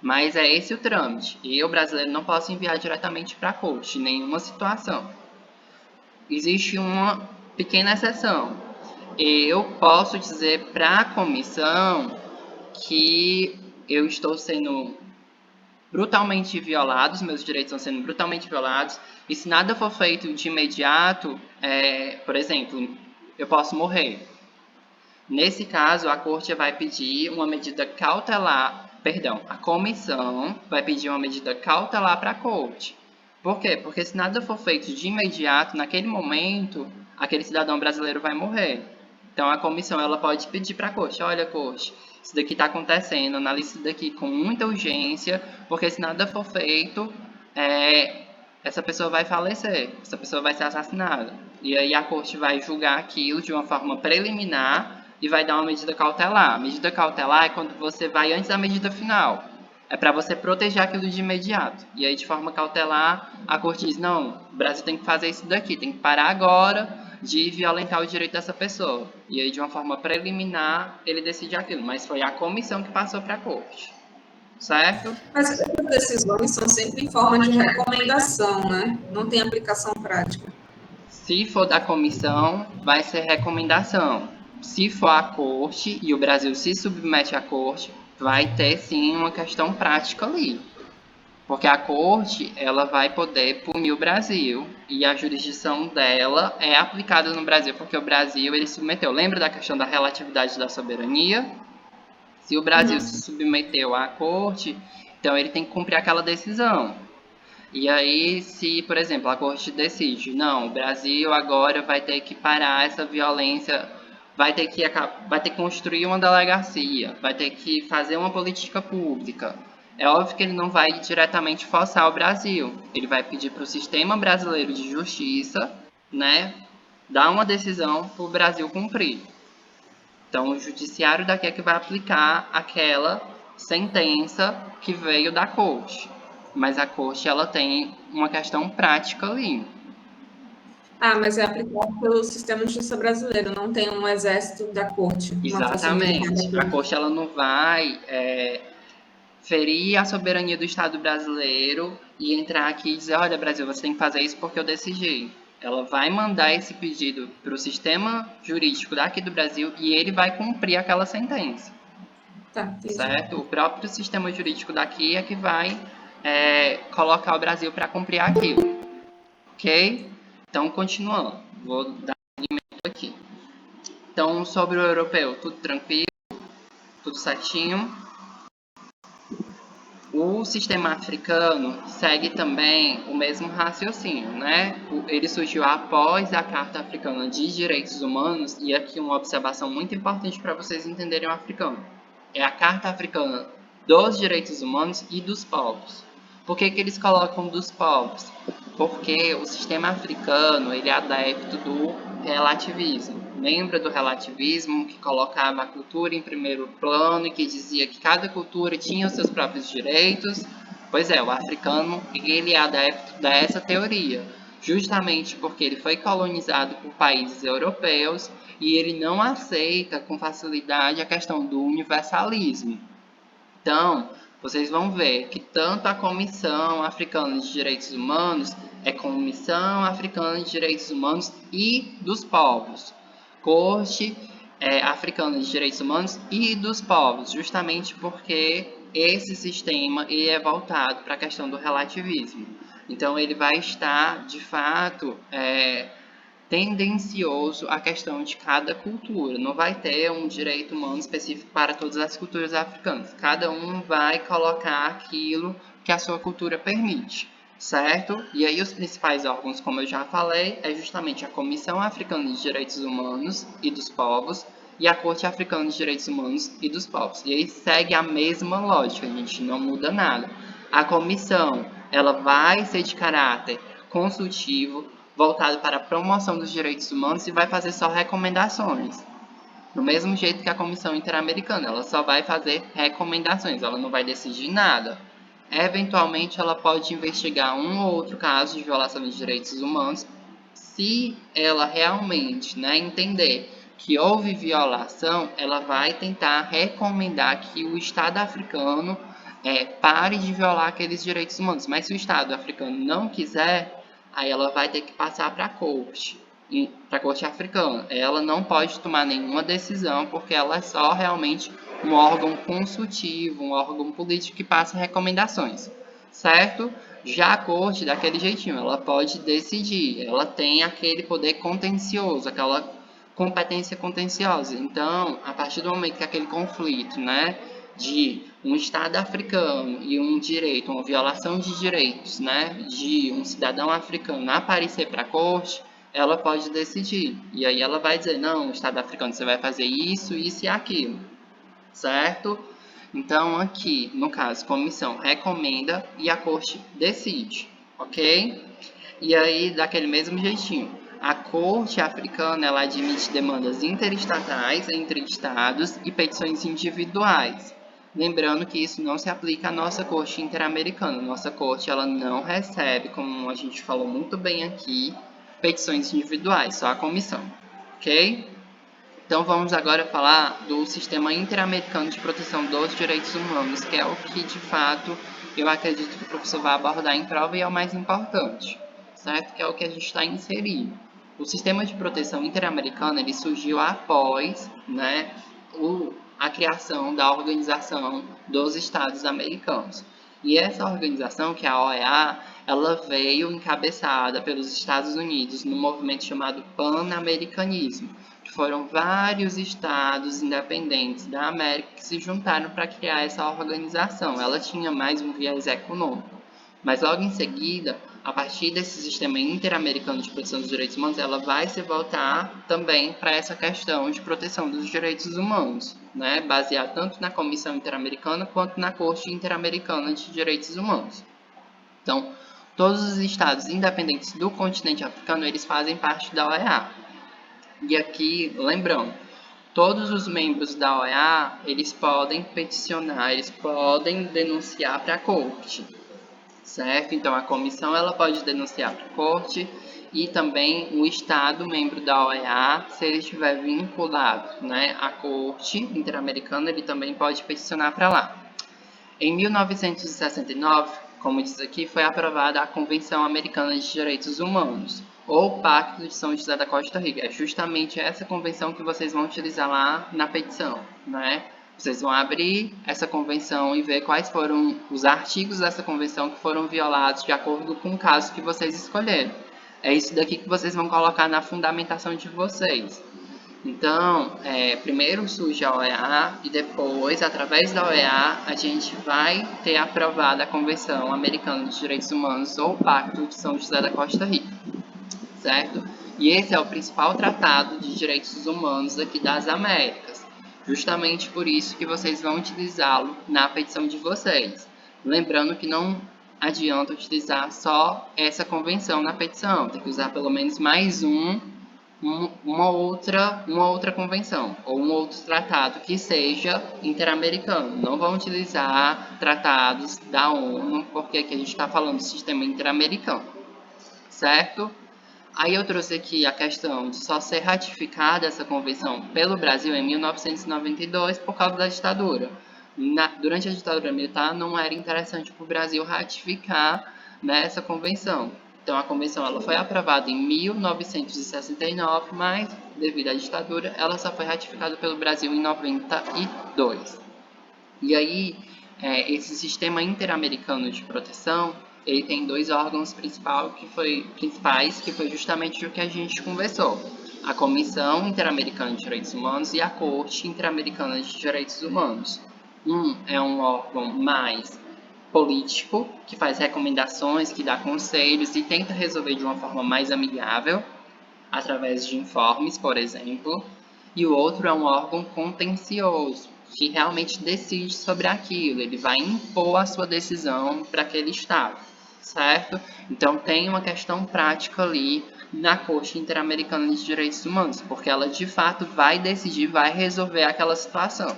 Mas é esse o trâmite. E eu, brasileiro, não posso enviar diretamente para a corte, em nenhuma situação. Existe uma pequena exceção. Eu posso dizer para a comissão que eu estou sendo brutalmente violados, meus direitos estão sendo brutalmente violados, e se nada for feito de imediato, por exemplo, eu posso morrer. Nesse caso, a corte vai pedir uma medida cautelar, a comissão vai pedir uma medida cautelar para a corte. Por quê? Porque se nada for feito de imediato, naquele momento, aquele cidadão brasileiro vai morrer. Então, a comissão ela pode pedir para a corte, olha, corte, isso daqui está acontecendo, analise isso daqui com muita urgência, porque se nada for feito, essa pessoa vai falecer, essa pessoa vai ser assassinada. E aí a corte vai julgar aquilo de uma forma preliminar e vai dar uma medida cautelar. A medida cautelar é quando você vai antes da medida final. É para você proteger aquilo de imediato. E aí, de forma cautelar, a corte diz, não, o Brasil tem que fazer isso daqui, tem que parar agora de violentar o direito dessa pessoa. E aí, de uma forma preliminar, ele decide aquilo. Mas foi a comissão que passou para a corte. Certo? Mas essas decisões são sempre em forma de recomendação, né? Não tem aplicação prática. Se for da comissão, vai ser recomendação. Se for a corte e o Brasil se submete à corte, vai ter sim uma questão prática ali. Porque a corte, ela vai poder punir o Brasil e a jurisdição dela é aplicada no Brasil, porque o Brasil ele submeteu. Lembra da questão da relatividade da soberania? Se o Brasil se submeteu à corte, então ele tem que cumprir aquela decisão. E aí, se, por exemplo, a corte decide, não, o Brasil agora vai ter que parar essa violência, vai ter que construir uma delegacia, vai ter que fazer uma política pública. É óbvio que ele não vai diretamente forçar o Brasil. Ele vai pedir para o sistema brasileiro de justiça, né, dar uma decisão para o Brasil cumprir. Então, o judiciário daqui é que vai aplicar aquela sentença que veio da corte. Mas a corte ela tem uma questão prática ali. Mas é aplicado pelo sistema de justiça brasileiro, não tem um exército da corte. Exatamente. A corte ela não vai ferir a soberania do Estado brasileiro e entrar aqui e dizer, olha, Brasil, você tem que fazer isso porque eu decidi. Ela vai mandar esse pedido para o sistema jurídico daqui do Brasil e ele vai cumprir aquela sentença. Tá, certo? O próprio sistema jurídico daqui é que vai colocar o Brasil para cumprir aquilo. Ok? Então, continuando. Vou dar seguimento aqui. Então, sobre o europeu, tudo tranquilo? Tudo certinho? O sistema africano segue também o mesmo raciocínio, né? Ele surgiu após a Carta Africana de Direitos Humanos, e aqui uma observação muito importante para vocês entenderem o africano. É a Carta Africana dos Direitos Humanos e dos Povos. Por que eles colocam dos povos? Porque o sistema africano ele é adepto do relativismo. Lembra do relativismo que colocava a cultura em primeiro plano e que dizia que cada cultura tinha os seus próprios direitos? Pois é, o africano ele é adepto dessa teoria, justamente porque ele foi colonizado por países europeus e ele não aceita com facilidade a questão do universalismo. Então, vocês vão ver que tanto a Comissão Africana de Direitos Humanos é Comissão Africana de Direitos Humanos e dos Povos. Corte Africana de Direitos Humanos e dos Povos, justamente porque esse sistema ele é voltado para a questão do relativismo. Então, ele vai estar, de fato, tendencioso à questão de cada cultura. Não vai ter um direito humano específico para todas as culturas africanas. Cada um vai colocar aquilo que a sua cultura permite, certo? E aí os principais órgãos, como eu já falei, é justamente a Comissão Africana de Direitos Humanos e dos Povos e a Corte Africana de Direitos Humanos e dos Povos. E aí segue a mesma lógica, a gente não muda nada. A comissão, ela vai ser de caráter consultivo, voltado para a promoção dos direitos humanos e vai fazer só recomendações. Do mesmo jeito que a Comissão Interamericana, ela só vai fazer recomendações, ela não vai decidir nada. Eventualmente, ela pode investigar um ou outro caso de violação dos direitos humanos, se ela realmente entender que houve violação, ela vai tentar recomendar que o Estado africano pare de violar aqueles direitos humanos. Mas se o Estado africano não quiser, aí ela vai ter que passar para a corte africana. Ela não pode tomar nenhuma decisão, porque ela é só realmente um órgão consultivo, um órgão político que passa recomendações, certo? Já a corte, daquele jeitinho, ela pode decidir, ela tem aquele poder contencioso, aquela competência contenciosa. Então, a partir do momento que aquele conflito, de um Estado africano e um direito, uma violação de direitos, de um cidadão africano aparecer para a corte, ela pode decidir. E aí ela vai dizer, não, o Estado africano, você vai fazer isso, isso e aquilo, certo? Então, aqui, no caso, a comissão recomenda e a corte decide, ok? E aí, daquele mesmo jeitinho, a corte africana, ela admite demandas interestatais entre estados e petições individuais. Lembrando que isso não se aplica à nossa corte interamericana. Nossa corte, ela não recebe, como a gente falou muito bem aqui, petições individuais, só a comissão, ok? Então vamos agora falar do Sistema Interamericano de Proteção dos Direitos Humanos, que é o que de fato eu acredito que o professor vai abordar em prova e é o mais importante, certo? Que é o que a gente está inserindo. O Sistema de Proteção Interamericano ele surgiu após, né, a criação da Organização dos Estados Americanos. E essa organização, que é a OEA, ela veio encabeçada pelos Estados Unidos no movimento chamado Pan-Americanismo, que foram vários estados independentes da América que se juntaram para criar essa organização. Ela tinha mais um viés econômico. Mas logo em seguida, a partir desse sistema interamericano de proteção dos direitos humanos, ela vai se voltar também para essa questão de proteção dos direitos humanos, né? Baseada tanto na Comissão Interamericana quanto na Corte Interamericana de Direitos Humanos. Então, todos os estados independentes do continente africano, eles fazem parte da OEA. E aqui, lembrando, todos os membros da OEA, eles podem peticionar, eles podem denunciar para a corte, certo? Então, a comissão ela pode denunciar para a corte e também o Estado membro da OEA, se ele estiver vinculado, né, à corte interamericana, ele também pode peticionar para lá. Em 1969, como diz aqui, foi aprovada a Convenção Americana de Direitos Humanos, ou Pacto de São José da Costa Rica. É justamente essa convenção que vocês vão utilizar lá na petição, né? Vocês vão abrir essa convenção e ver quais foram os artigos dessa convenção que foram violados de acordo com o caso que vocês escolheram. É isso daqui que vocês vão colocar na fundamentação de vocês. Então, primeiro surge a OEA e depois, através da OEA, a gente vai ter aprovada a Convenção Americana de Direitos Humanos ou Pacto de São José da Costa Rica, certo? E esse é o principal tratado de direitos humanos aqui das Américas. Justamente por isso que vocês vão utilizá-lo na petição de vocês. Lembrando que não adianta utilizar só essa convenção na petição, tem que usar pelo menos mais uma outra convenção ou um outro tratado que seja interamericano. Não vão utilizar tratados da ONU, porque aqui a gente está falando do sistema interamericano, certo? Aí eu trouxe aqui a questão de só ser ratificada essa convenção pelo Brasil em 1992 por causa da ditadura. Durante a ditadura militar não era interessante para o Brasil ratificar, né, essa convenção. Então a convenção ela foi aprovada em 1969, mas devido à ditadura ela só foi ratificada pelo Brasil em 92. E aí esse sistema interamericano de proteção ele tem dois órgãos principais que foi justamente o que a gente conversou: a Comissão Interamericana de Direitos Humanos e a Corte Interamericana de Direitos Humanos. É um órgão mais político, que faz recomendações, que dá conselhos e tenta resolver de uma forma mais amigável, através de informes, por exemplo. E o outro é um órgão contencioso, que realmente decide sobre aquilo, ele vai impor a sua decisão para aquele estado, certo? Então tem uma questão prática ali na Corte Interamericana de Direitos Humanos, porque ela de fato vai decidir, vai resolver aquela situação.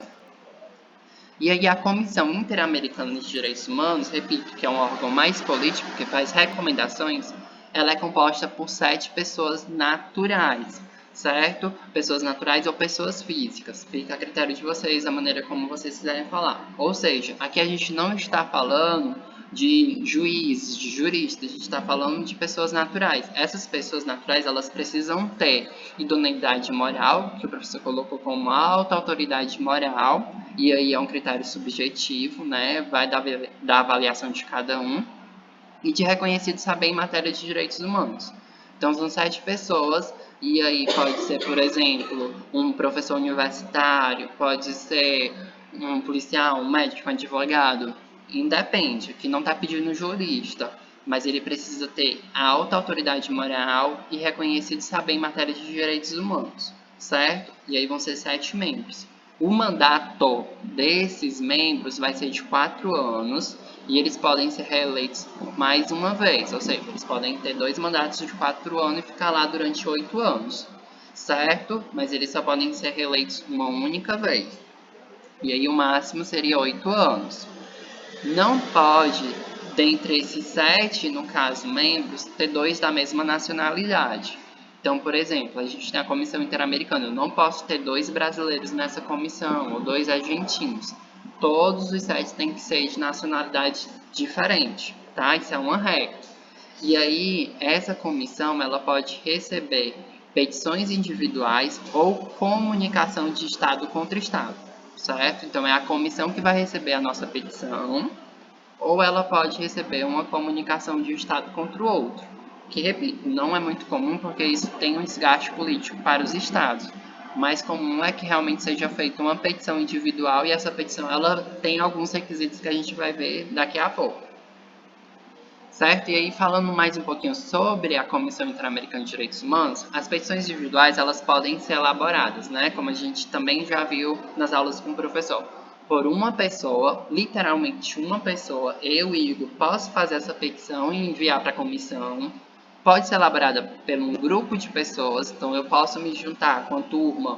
E aí a Comissão Interamericana de Direitos Humanos, repito, que é um órgão mais político, que faz recomendações, ela é composta por 7 pessoas naturais, certo? Pessoas naturais ou pessoas físicas. Fica a critério de vocês, a maneira como vocês quiserem falar. Ou seja, aqui a gente não está falando de juízes, de juristas, a gente está falando de pessoas naturais. Essas pessoas naturais, elas precisam ter idoneidade moral, que o professor colocou como alta autoridade moral, e aí é um critério subjetivo, né? Vai da avaliação de cada um, e de reconhecido saber em matéria de direitos humanos. Então, são 7 pessoas, e aí pode ser, por exemplo, um professor universitário, pode ser um policial, um médico, um advogado, independe, que não está pedindo jurista. mas ele precisa ter alta autoridade moral e reconhecido saber em matéria de direitos humanos, certo? E aí vão ser 7 membros. O mandato desses membros vai ser de 4 anos e eles podem ser reeleitos por mais uma vez, ou seja, eles podem ter 2 mandatos de 4 anos e ficar lá durante 8 anos, certo? Mas eles só podem ser reeleitos uma única vez. E aí o máximo seria 8 anos. Não pode, dentre esses 7, no caso, membros, ter 2 da mesma nacionalidade. Então, por exemplo, a gente tem a Comissão Interamericana. Eu não posso ter 2 brasileiros nessa comissão, ou 2 argentinos. Todos os 7 têm que ser de nacionalidade diferente, tá? Isso é uma regra. E aí, essa comissão, ela pode receber petições individuais ou comunicação de Estado contra Estado, certo? Então, é a comissão que vai receber a nossa petição, ou ela pode receber uma comunicação de um Estado contra o outro, que, repito, não é muito comum porque isso tem um desgaste político para os Estados. O mais comum é que realmente seja feita uma petição individual e essa petição ela tem alguns requisitos que a gente vai ver daqui a pouco. Certo? E aí, falando mais um pouquinho sobre a Comissão Interamericana de Direitos Humanos, as petições individuais, elas podem ser elaboradas, né? Como a gente também já viu nas aulas com o professor. Por uma pessoa, literalmente uma pessoa, eu, Igor, posso fazer essa petição e enviar para a comissão. Pode ser elaborada por um grupo de pessoas, então eu posso me juntar com a turma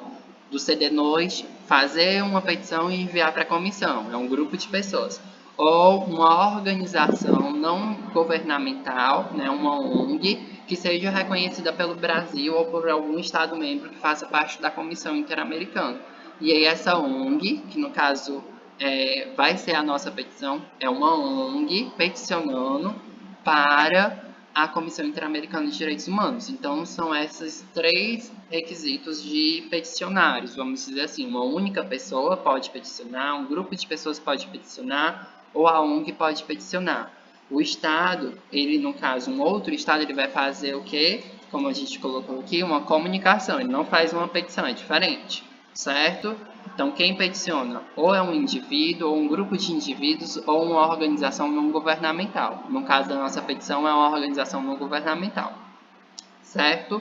do CD Noite, fazer uma petição e enviar para a comissão. É um grupo de pessoas. Ou uma organização não governamental, né, uma ONG, que seja reconhecida pelo Brasil ou por algum Estado membro que faça parte da Comissão Interamericana. E aí essa ONG, que no caso vai ser a nossa petição, é uma ONG peticionando para a Comissão Interamericana de Direitos Humanos. Então, são esses 3 requisitos de peticionários, vamos dizer assim. Uma única pessoa pode peticionar, um grupo de pessoas pode peticionar, ou a ONG pode peticionar. O Estado, ele no caso, um outro Estado, ele vai fazer o quê? Como a gente colocou aqui, uma comunicação. Ele não faz uma petição, é diferente, certo? Então, quem peticiona ou é um indivíduo, ou um grupo de indivíduos, ou uma organização não governamental. No caso da nossa petição, é uma organização não governamental, certo?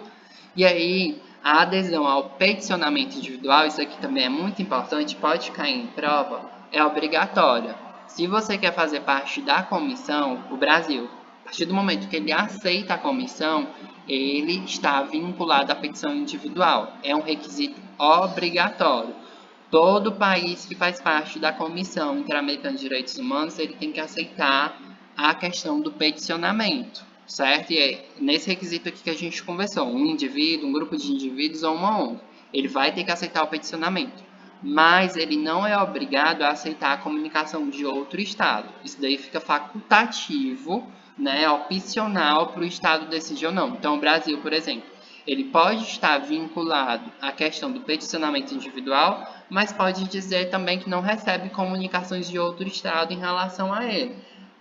E aí, a adesão ao peticionamento individual, isso aqui também é muito importante, pode cair em prova, é obrigatória. Se você quer fazer parte da comissão, o Brasil, a partir do momento que ele aceita a comissão, ele está vinculado à petição individual. É um requisito obrigatório. Todo país que faz parte da Comissão Interamericana de Direitos Humanos, ele tem que aceitar a questão do peticionamento, certo? E é nesse requisito aqui que a gente conversou, um indivíduo, um grupo de indivíduos ou uma ONG. Ele vai ter que aceitar o peticionamento, mas ele não é obrigado a aceitar a comunicação de outro Estado. Isso daí fica facultativo, né, opcional para o Estado decidir ou não. Então, o Brasil, por exemplo, ele pode estar vinculado à questão do peticionamento individual, mas pode dizer também que não recebe comunicações de outro Estado em relação a ele.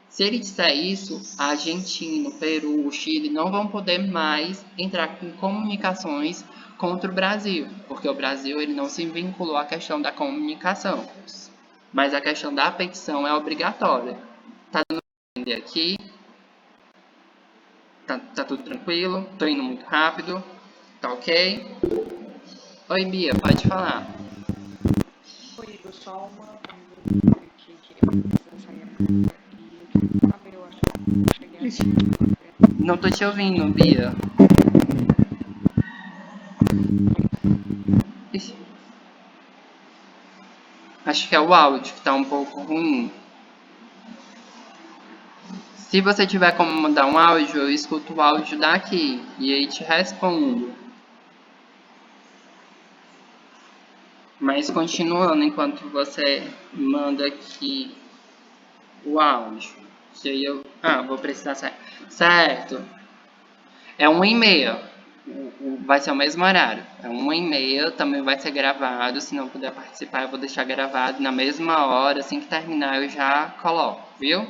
Se ele disser isso, a Argentina, o Peru, o Chile não vão poder mais entrar com comunicações contra o Brasil, porque o Brasil ele não se vinculou à questão da comunicação, mas a questão da petição é obrigatória. Tá dando para entender aqui? Tá tudo tranquilo? Tô indo muito rápido? Tá ok? Oi, Bia, pode falar. Oi, Igor, só uma dúvida aqui que eu preciso sair agora e eu queria saber, eu acho que eu cheguei a... Não tô te ouvindo, Bia. Ixi. Acho que é o áudio que tá um pouco ruim. Se você tiver como mandar um áudio, eu escuto o áudio daqui e aí te respondo. Mas continuando enquanto você manda aqui o áudio. E aí eu... vou precisar sair. Certo. É 1h30. Vai ser o mesmo horário. É 1h30, também vai ser gravado. Se não puder participar, eu vou deixar gravado na mesma hora. Assim que terminar, eu já coloco, viu?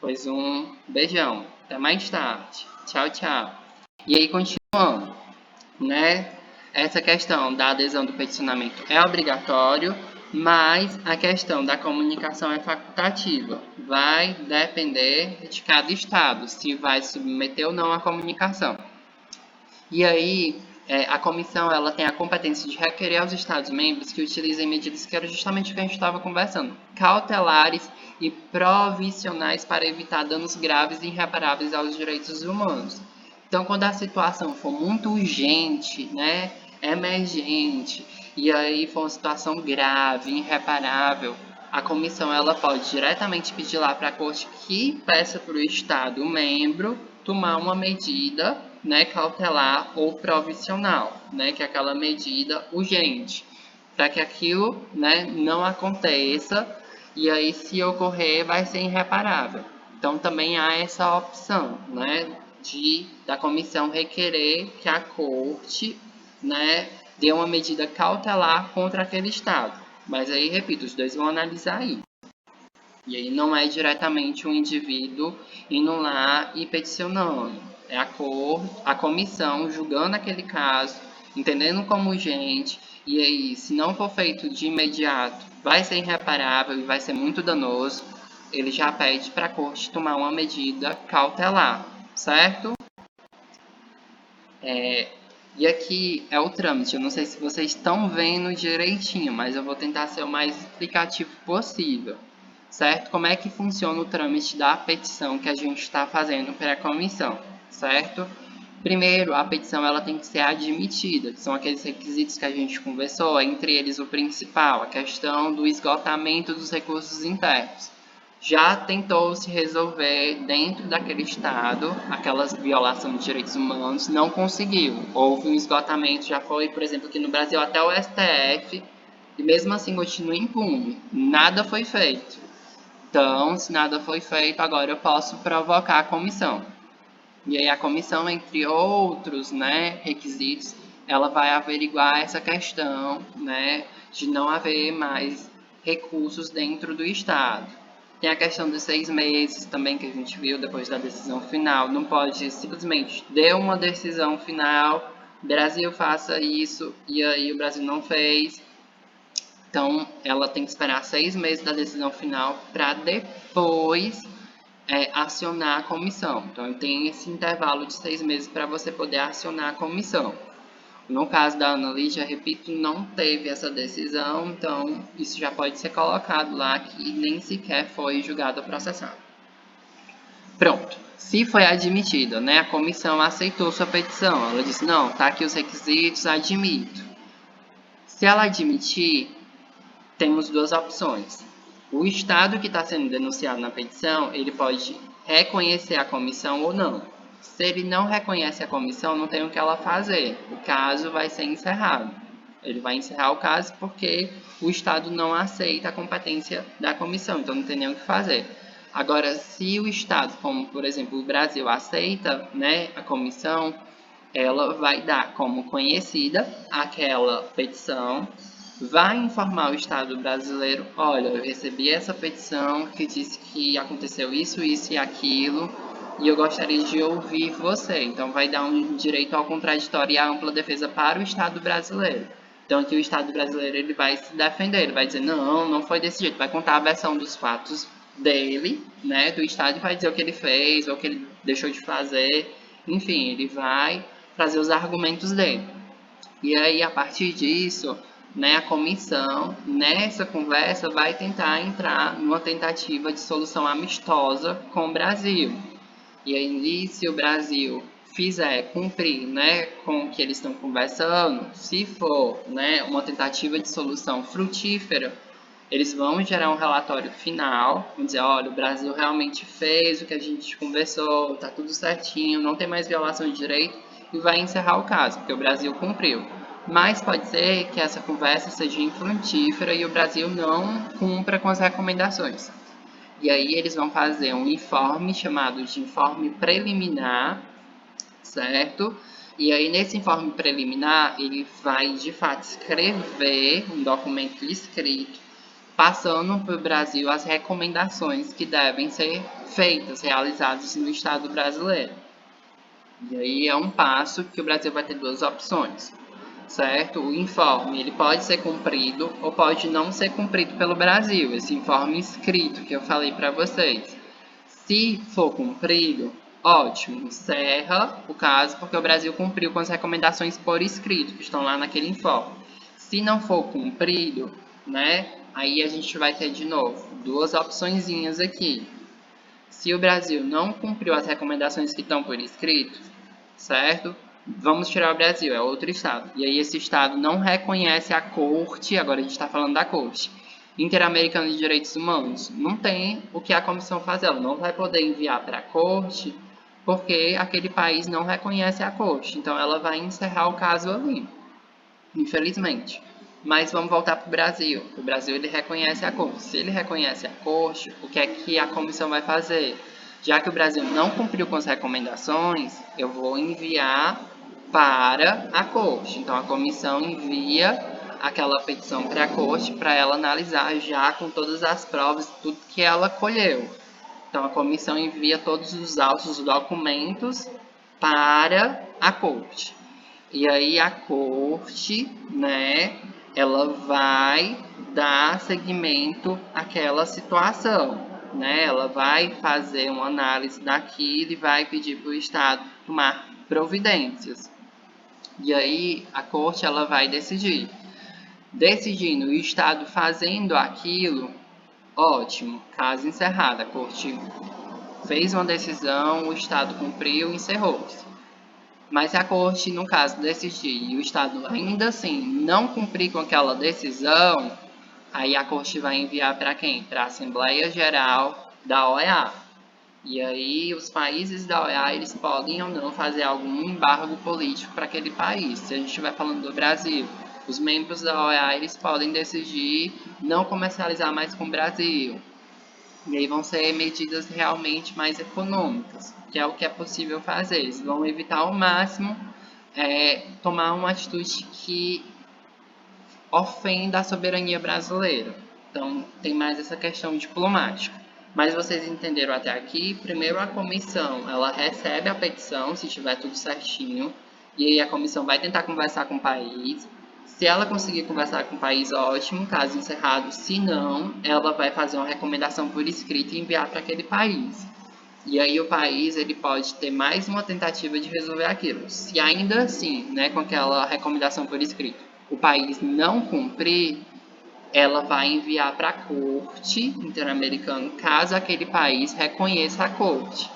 Pois um beijão. Até mais tarde. Tchau, tchau. E aí, continuando, né? Essa questão da adesão do peticionamento é obrigatório, Mas a questão da comunicação é facultativa. Vai depender de cada estado, se vai submeter ou não a comunicação. E aí, a comissão ela tem a competência de requerer aos Estados-membros que utilizem medidas que era justamente o que a gente estava conversando, cautelares e provisionais para evitar danos graves e irreparáveis aos direitos humanos. Então, quando a situação for muito urgente, né, emergente, e aí for uma situação grave, irreparável, a comissão ela pode diretamente pedir lá para a corte que peça para o Estado membro tomar uma medida, né, cautelar ou provisional, né, que é aquela medida urgente, para que aquilo, né, não aconteça e aí se ocorrer vai ser irreparável. Então também há essa opção, né, da comissão requerer que a corte, né, dê uma medida cautelar contra aquele estado. Mas aí, repito, os dois vão analisar aí. E aí não é diretamente um indivíduo indo lá e peticionando. É a comissão julgando aquele caso, entendendo como urgente, e aí, se não for feito de imediato, vai ser irreparável e vai ser muito danoso, ele já pede para a corte tomar uma medida cautelar, certo? E aqui é o trâmite. Eu não sei se vocês estão vendo direitinho, mas eu vou tentar ser o mais explicativo possível. Certo? Como é que funciona o trâmite da petição que a gente está fazendo para a comissão, certo? Primeiro, a petição ela tem que ser admitida, que são aqueles requisitos que a gente conversou, entre eles o principal, a questão do esgotamento dos recursos internos. Já tentou se resolver dentro daquele estado, aquelas violações de direitos humanos, não conseguiu. Houve um esgotamento, já foi, por exemplo, aqui no Brasil até o STF, e mesmo assim continua impune. Nada foi feito. Então, se nada foi feito, agora eu posso provocar a comissão. E aí a comissão, entre outros, né, requisitos, ela vai averiguar essa questão, né, de não haver mais recursos dentro do Estado. Tem a questão dos 6 meses também que a gente viu depois da decisão final. Não pode simplesmente dar uma decisão final, Brasil faça isso, e aí o Brasil não fez. Então, ela tem que esperar 6 meses da decisão final para depois acionar a comissão. Então, tem esse intervalo de 6 meses para você poder acionar a comissão. No caso da Ana Lídia, repito, não teve essa decisão, então isso já pode ser colocado lá que nem sequer foi julgado ou processado. Pronto. Se foi admitido, né? A comissão aceitou sua petição. Ela disse, não, tá aqui os requisitos, admito. Se ela admitir, temos duas opções. O estado que está sendo denunciado na petição, ele pode reconhecer a comissão ou não. Se ele não reconhece a comissão, não tem o que ela fazer. O caso vai ser encerrado. Ele vai encerrar o caso porque o estado não aceita a competência da comissão, então não tem nem o que fazer. Agora, se o estado, como por exemplo o Brasil, aceita, né, a comissão, ela vai dar como conhecida aquela petição, vai informar o Estado brasileiro, olha, eu recebi essa petição que disse que aconteceu isso, isso e aquilo, e eu gostaria de ouvir você. Então, vai dar um direito ao contraditório e à ampla defesa para o Estado brasileiro. Então, aqui o Estado brasileiro ele vai se defender, ele vai dizer, não, não foi desse jeito, vai contar a versão dos fatos dele, né, do Estado, e vai dizer o que ele fez, ou o que ele deixou de fazer, enfim, ele vai trazer os argumentos dele. E aí, a partir disso, né, a comissão, nessa conversa, vai tentar entrar numa tentativa de solução amistosa com o Brasil. E aí, se o Brasil fizer cumprir, né, com o que eles estão conversando, se for, né, uma tentativa de solução frutífera, eles vão gerar um relatório final, vão dizer, olha, o Brasil realmente fez o que a gente conversou, tá tudo certinho, não tem mais violação de direito, e vai encerrar o caso, porque o Brasil cumpriu. Mas pode ser que essa conversa seja infrutífera e o Brasil não cumpra com as recomendações. E aí eles vão fazer um informe chamado de informe preliminar, certo? E aí nesse informe preliminar ele vai de fato escrever um documento escrito, passando para o Brasil as recomendações que devem ser feitas, realizadas no Estado brasileiro. E aí é um passo que o Brasil vai ter duas opções. certo? O informe, ele pode ser cumprido ou pode não ser cumprido pelo Brasil, esse informe escrito que eu falei para vocês. Se for cumprido, ótimo, encerra o caso, porque o Brasil cumpriu com as recomendações por escrito, que estão lá naquele informe. Se não for cumprido, né, aí a gente vai ter de novo duas opçõezinhas aqui. Se o Brasil não cumpriu as recomendações que estão por escrito, certo? Vamos tirar o Brasil, é outro estado. E aí esse estado não reconhece a Corte, agora a gente está falando da Corte Interamericana de Direitos Humanos. Não tem o que a comissão fazer, ela não vai poder enviar para a Corte, porque aquele país não reconhece a Corte. Então ela vai encerrar o caso ali, infelizmente. Mas vamos voltar para o Brasil. O Brasil ele reconhece a Corte. Se ele reconhece a Corte, o que é que a comissão vai fazer? Já que o Brasil não cumpriu com as recomendações, eu vou enviar para a Corte. Então, a comissão envia aquela petição para a Corte para ela analisar já com todas as provas, tudo que ela colheu. Então, a comissão envia todos os autos, os documentos para a Corte. E aí, a Corte, né, ela vai dar seguimento àquela situação, né? Ela vai fazer uma análise daquilo e vai pedir para o Estado tomar providências. E aí a Corte ela vai decidir. Decidindo o Estado fazendo aquilo, ótimo, caso encerrado. A Corte fez uma decisão, o Estado cumpriu, encerrou-se. Mas se a Corte, no caso, decidir e o Estado ainda assim não cumprir com aquela decisão, aí a Corte vai enviar para quem? Para a Assembleia Geral da OEA. E aí os países da OEA eles podem ou não fazer algum embargo político para aquele país. Se a gente estiver falando do Brasil, os membros da OEA eles podem decidir não comercializar mais com o Brasil. E aí vão ser medidas realmente mais econômicas, que é o que é possível fazer. Eles vão evitar ao máximo tomar uma atitude que ofenda a soberania brasileira. Então, tem mais essa questão diplomática. Mas vocês entenderam até aqui? Primeiro a comissão, ela recebe a petição, se tiver tudo certinho, e aí a comissão vai tentar conversar com o país. Se ela conseguir conversar com o país, ótimo, caso encerrado. Se não, ela vai fazer uma recomendação por escrito e enviar para aquele país. E aí o país ele pode ter mais uma tentativa de resolver aquilo. Se ainda assim, né, com aquela recomendação por escrito, o país não cumprir, ela vai enviar para a Corte Interamericana, caso aquele país reconheça a Corte.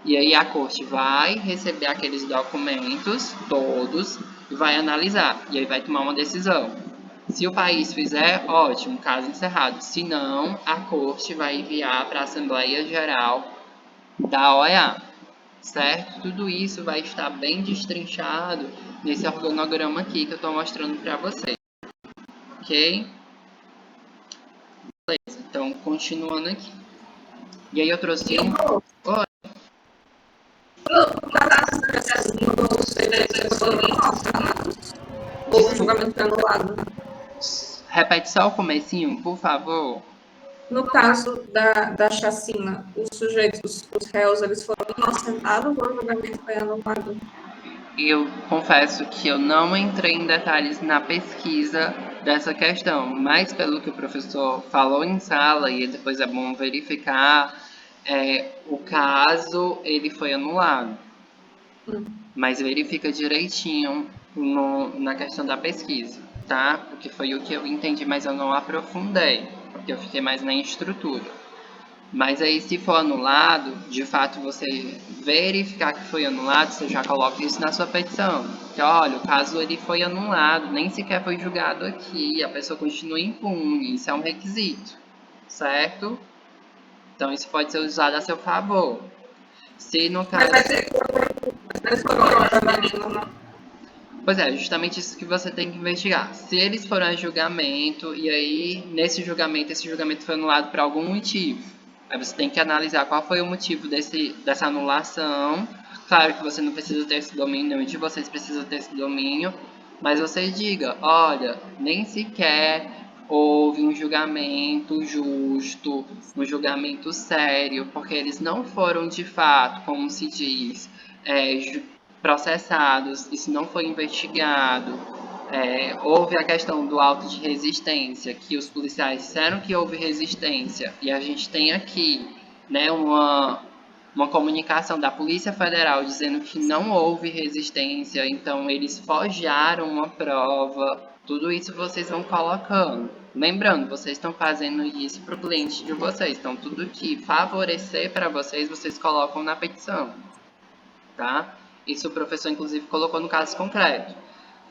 E aí a Corte vai receber aqueles documentos todos e vai analisar. E aí vai tomar uma decisão. Se o país fizer, ótimo, caso encerrado. Se não, a Corte vai enviar para a Assembleia Geral da OEA. Certo? Tudo isso vai estar bem destrinchado nesse organograma aqui que eu estou mostrando para vocês. Ok? Beleza, então continuando aqui. E aí eu trouxe um... Ou o julgamento foi anulado? Repete só o comecinho, por favor. No caso da chacina, os sujeitos, os réus, eles foram inocentados ou o julgamento foi anulado? Eu confesso que eu não entrei em detalhes na pesquisa dessa questão, mas pelo que o professor falou em sala, e depois é bom verificar, o caso ele foi anulado. Mas verifica direitinho na questão da pesquisa, tá? Porque foi o que eu entendi, mas eu não aprofundei, porque eu fiquei mais na estrutura. Mas aí, se for anulado, de fato você verificar que foi anulado, você já coloca isso na sua petição. Que olha, o caso ele foi anulado, nem sequer foi julgado aqui, a pessoa continua impune, isso é um requisito, certo? Então isso pode ser usado a seu favor. Se no caso... Pois é, justamente isso que você tem que investigar. Se eles foram a julgamento, e aí, nesse julgamento, esse julgamento foi anulado por algum motivo. Aí você tem que analisar qual foi o motivo dessa anulação. Claro que você não precisa ter esse domínio, nenhum de vocês precisa ter esse domínio. Mas você diga, olha, nem sequer houve um julgamento justo, um julgamento sério, porque eles não foram de fato, como se diz, processados, isso não foi investigado. Houve a questão do auto de resistência, que os policiais disseram que houve resistência, e a gente tem aqui, né, uma comunicação da Polícia Federal dizendo que não houve resistência, então eles forjaram uma prova. Tudo isso vocês vão colocando. Lembrando, vocês estão fazendo isso para o cliente de vocês, então tudo que favorecer para vocês, vocês colocam na petição, tá? Isso o professor, inclusive, colocou no caso concreto,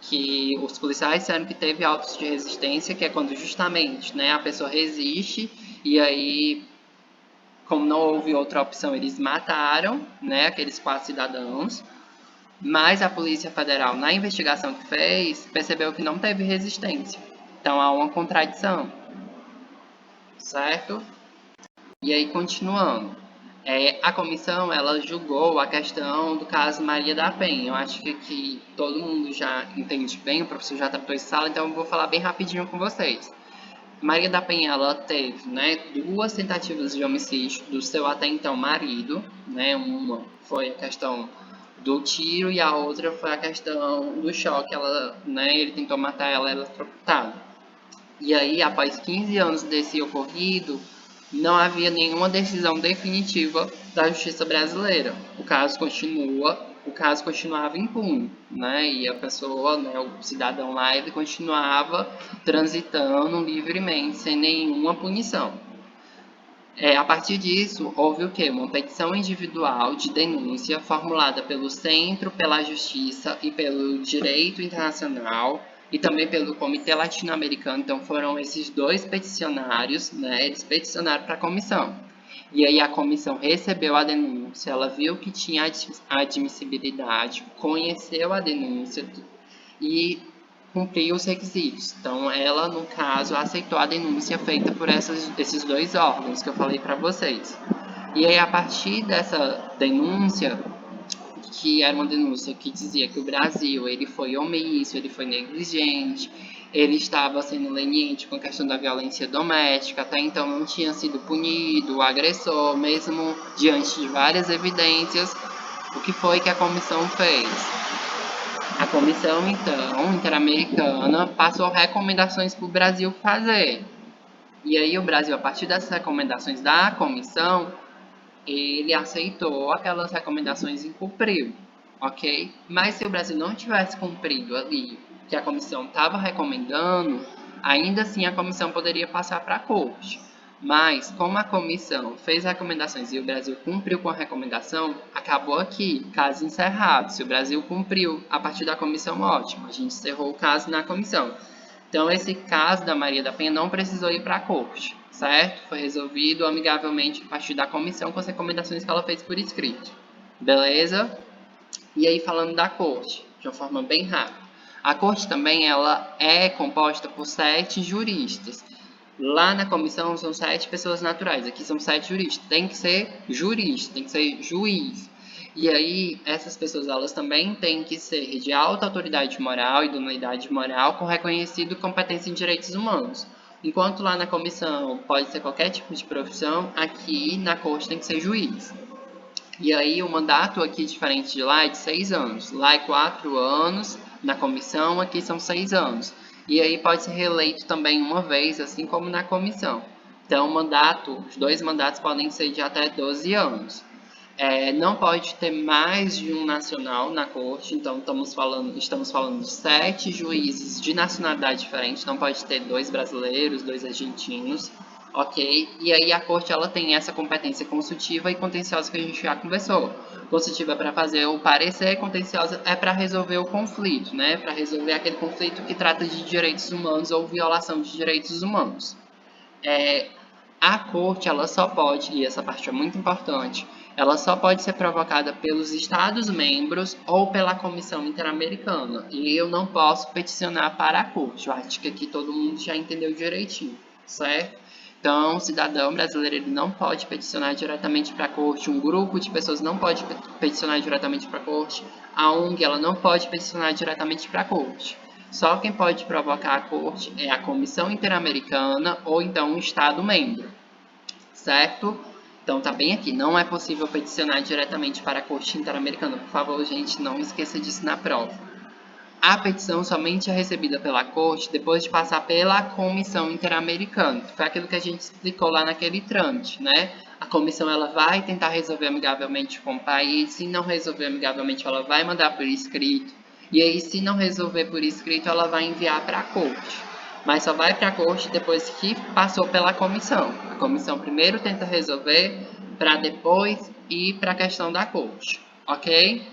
que os policiais disseram que teve autos de resistência, que é quando justamente, né, a pessoa resiste e aí, como não houve outra opção, eles mataram, né, aqueles 4 cidadãos. Mas a Polícia Federal, na investigação que fez, percebeu que não teve resistência. Então há uma contradição, certo? E aí, continuando. A comissão, ela julgou a questão do caso Maria da Penha. Eu acho que aqui todo mundo já entende bem, o professor já tratou essa sala, então eu vou falar bem rapidinho com vocês. Maria da Penha, ela teve, né, 2 tentativas de homicídio do seu até então marido, né? Uma foi a questão do tiro e a outra foi a questão do choque. Ele tentou matar ela eletrocutada. E aí, após 15 anos desse ocorrido, não havia nenhuma decisão definitiva da justiça brasileira. O caso continuava impune, né? E a pessoa, né, o cidadão lá, ele continuava transitando livremente, sem nenhuma punição. A partir disso, houve o quê? Uma petição individual de denúncia formulada pelo Centro pela Justiça e pelo Direito Internacional e também pelo Comitê Latino-Americano. Então, foram esses 2 peticionários, né? Eles peticionaram para a comissão. E aí a comissão recebeu a denúncia, ela viu que tinha admissibilidade, conheceu a denúncia e cumpriu os requisitos. Então, ela, no caso, aceitou a denúncia feita por esses 2 órgãos que eu falei para vocês. E aí, a partir dessa denúncia, que era uma denúncia que dizia que o Brasil ele foi omisso, ele foi negligente, ele estava sendo leniente com a questão da violência doméstica, até então não tinha sido punido o agressor, mesmo diante de várias evidências. O que foi que a comissão fez? A comissão, então, interamericana passou recomendações para o Brasil fazer. E aí o Brasil, a partir dessas recomendações da comissão, ele aceitou aquelas recomendações e cumpriu, ok? Mas se o Brasil não tivesse cumprido ali o que a comissão estava recomendando, ainda assim a comissão poderia passar para a corte. Mas, como a comissão fez recomendações e o Brasil cumpriu com a recomendação, acabou aqui, caso encerrado. Se o Brasil cumpriu a partir da comissão, ótimo, a gente encerrou o caso na comissão. Então, esse caso da Maria da Penha não precisou ir para a corte, certo? Foi resolvido amigavelmente a partir da comissão com as recomendações que ela fez por escrito. Beleza? E aí, falando da corte, de uma forma bem rápida. A corte também ela é composta por 7 juristas. Lá na comissão são 7 pessoas naturais, aqui são 7 juristas. Tem que ser jurista, tem que ser juiz. E aí, essas pessoas elas também têm que ser de alta autoridade moral e idoneidade moral com reconhecido competência em direitos humanos. Enquanto lá na comissão pode ser qualquer tipo de profissão, aqui na corte tem que ser juiz. E aí, o mandato aqui, diferente de lá, é de 6 anos. Lá é 4 anos, na comissão aqui são 6 anos. E aí pode ser reeleito também uma vez, assim como na comissão. Então, os 2 mandatos podem ser de até 12 anos. Não pode ter mais de um nacional na corte, então estamos falando de 7 juízes de nacionalidade diferente, não pode ter 2 brasileiros, 2 argentinos, ok? E aí a corte ela tem essa competência consultiva e contenciosa que a gente já conversou. Consultiva é para fazer o parecer, contenciosa é para resolver o conflito, né? Para resolver aquele conflito que trata de direitos humanos ou violação de direitos humanos. A corte ela só pode, e essa parte é muito importante, ela só pode ser provocada pelos Estados-membros ou pela Comissão Interamericana. E eu não posso peticionar para a corte. Eu acho que aqui todo mundo já entendeu direitinho, certo? Então, o cidadão brasileiro ele não pode peticionar diretamente para a corte, um grupo de pessoas não pode peticionar diretamente para a corte, a ONG ela não pode peticionar diretamente para a corte. Só quem pode provocar a corte é a Comissão Interamericana ou então um Estado-membro, certo? Então tá bem aqui, não é possível peticionar diretamente para a Corte Interamericana. Por favor, gente, não esqueça disso na prova. A petição somente é recebida pela Corte depois de passar pela Comissão Interamericana. Foi aquilo que a gente explicou lá naquele trâmite, né? A comissão ela vai tentar resolver amigavelmente com o país. Se não resolver amigavelmente, ela vai mandar por escrito. E aí, se não resolver por escrito, ela vai enviar para a Corte. Mas só vai para a Corte depois que passou pela comissão. A comissão primeiro tenta resolver para depois ir para a questão da Corte, ok?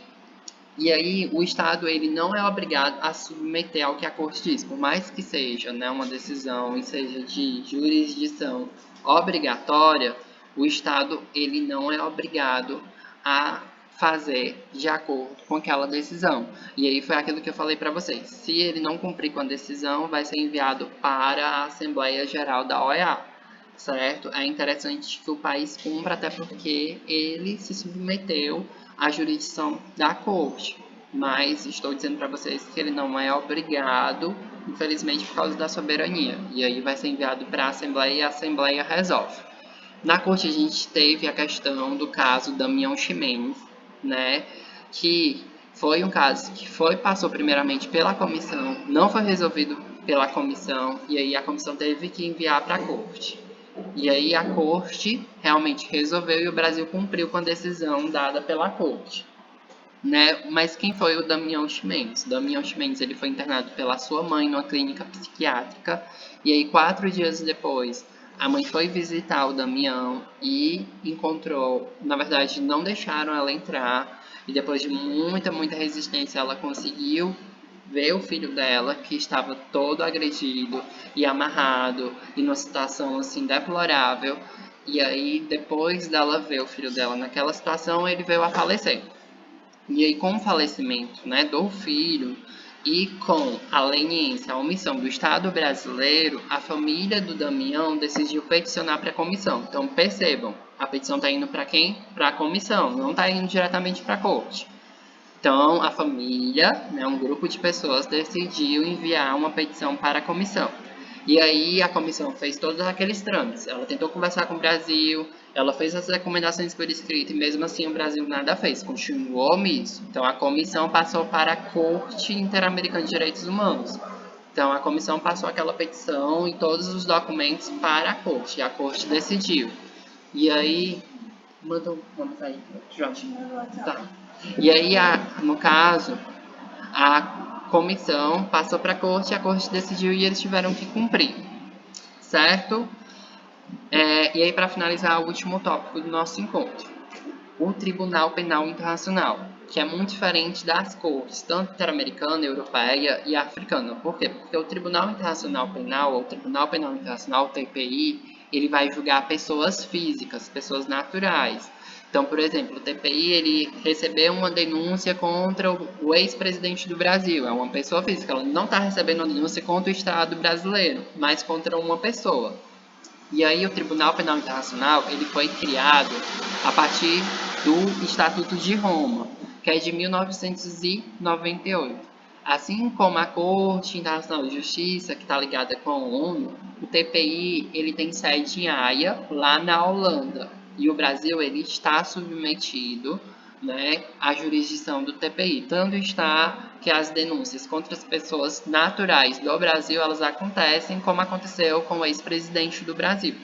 E aí, o Estado ele não é obrigado a submeter ao que a Corte diz, por mais que seja, né, uma decisão e seja de jurisdição obrigatória, o Estado ele não é obrigado a fazer de acordo com aquela decisão. E aí foi aquilo que eu falei para vocês. Se ele não cumprir com a decisão, vai ser enviado para a Assembleia Geral da OEA. Certo? É interessante que o país cumpra, até porque ele se submeteu à jurisdição da Corte. Mas estou dizendo para vocês que ele não é obrigado, infelizmente, por causa da soberania. E aí vai ser enviado para a Assembleia e a Assembleia resolve. Na Corte a gente teve a questão do caso Damião Ximenes, né? Que foi um caso que passou primeiramente pela comissão, não foi resolvido pela comissão, e aí a comissão teve que enviar para a Corte. E aí a Corte realmente resolveu e o Brasil cumpriu com a decisão dada pela Corte. Né? Mas quem foi o Damião Ximenes? O Damião Ximenes ele foi internado pela sua mãe numa clínica psiquiátrica. E aí 4 dias depois, a mãe foi visitar o Damião e encontrou... Na verdade, não deixaram ela entrar. E depois de muita resistência, ela conseguiu ver o filho dela, que estava todo agredido e amarrado, e numa situação assim deplorável. E aí, depois dela ver o filho dela naquela situação, ele veio a falecer. E aí, com o falecimento, né, do filho e com a leniência, a omissão do Estado brasileiro, a família do Damião decidiu peticionar para a comissão. Então, percebam, a petição está indo para quem? Para a comissão, não está indo diretamente para a corte. Então, a família, né, um grupo de pessoas, decidiu enviar uma petição para a comissão. E aí, a comissão fez todos aqueles trâmites. Ela tentou conversar com o Brasil, ela fez as recomendações por escrito, e mesmo assim o Brasil nada fez, continuou omisso. Então, a comissão passou para a Corte Interamericana de Direitos Humanos. Então, a comissão passou aquela petição e todos os documentos para a Corte, e a Corte decidiu. E aí... Vamos aí, Jorge. Tá. E aí, no caso, a comissão passou para a Corte decidiu e eles tiveram que cumprir, certo? E aí, para finalizar, o último tópico do nosso encontro. O Tribunal Penal Internacional, que é muito diferente das cortes, tanto interamericana, europeia e africana. Por quê? Porque o Tribunal Internacional Penal, ou Tribunal Penal Internacional, TPI, ele vai julgar pessoas físicas, pessoas naturais. Então, por exemplo, o TPI ele recebeu uma denúncia contra o ex-presidente do Brasil. É uma pessoa física, ela não está recebendo uma denúncia contra o Estado brasileiro, mas contra uma pessoa. E aí o Tribunal Penal Internacional ele foi criado a partir do Estatuto de Roma, que é de 1998. Assim como a Corte Internacional de Justiça, que está ligada com a ONU, o TPI ele tem sede em Haia, lá na Holanda. E o Brasil ele está submetido, né, à jurisdição do TPI. Tanto está que as denúncias contra as pessoas naturais do Brasil, elas acontecem como aconteceu com o ex-presidente do Brasil.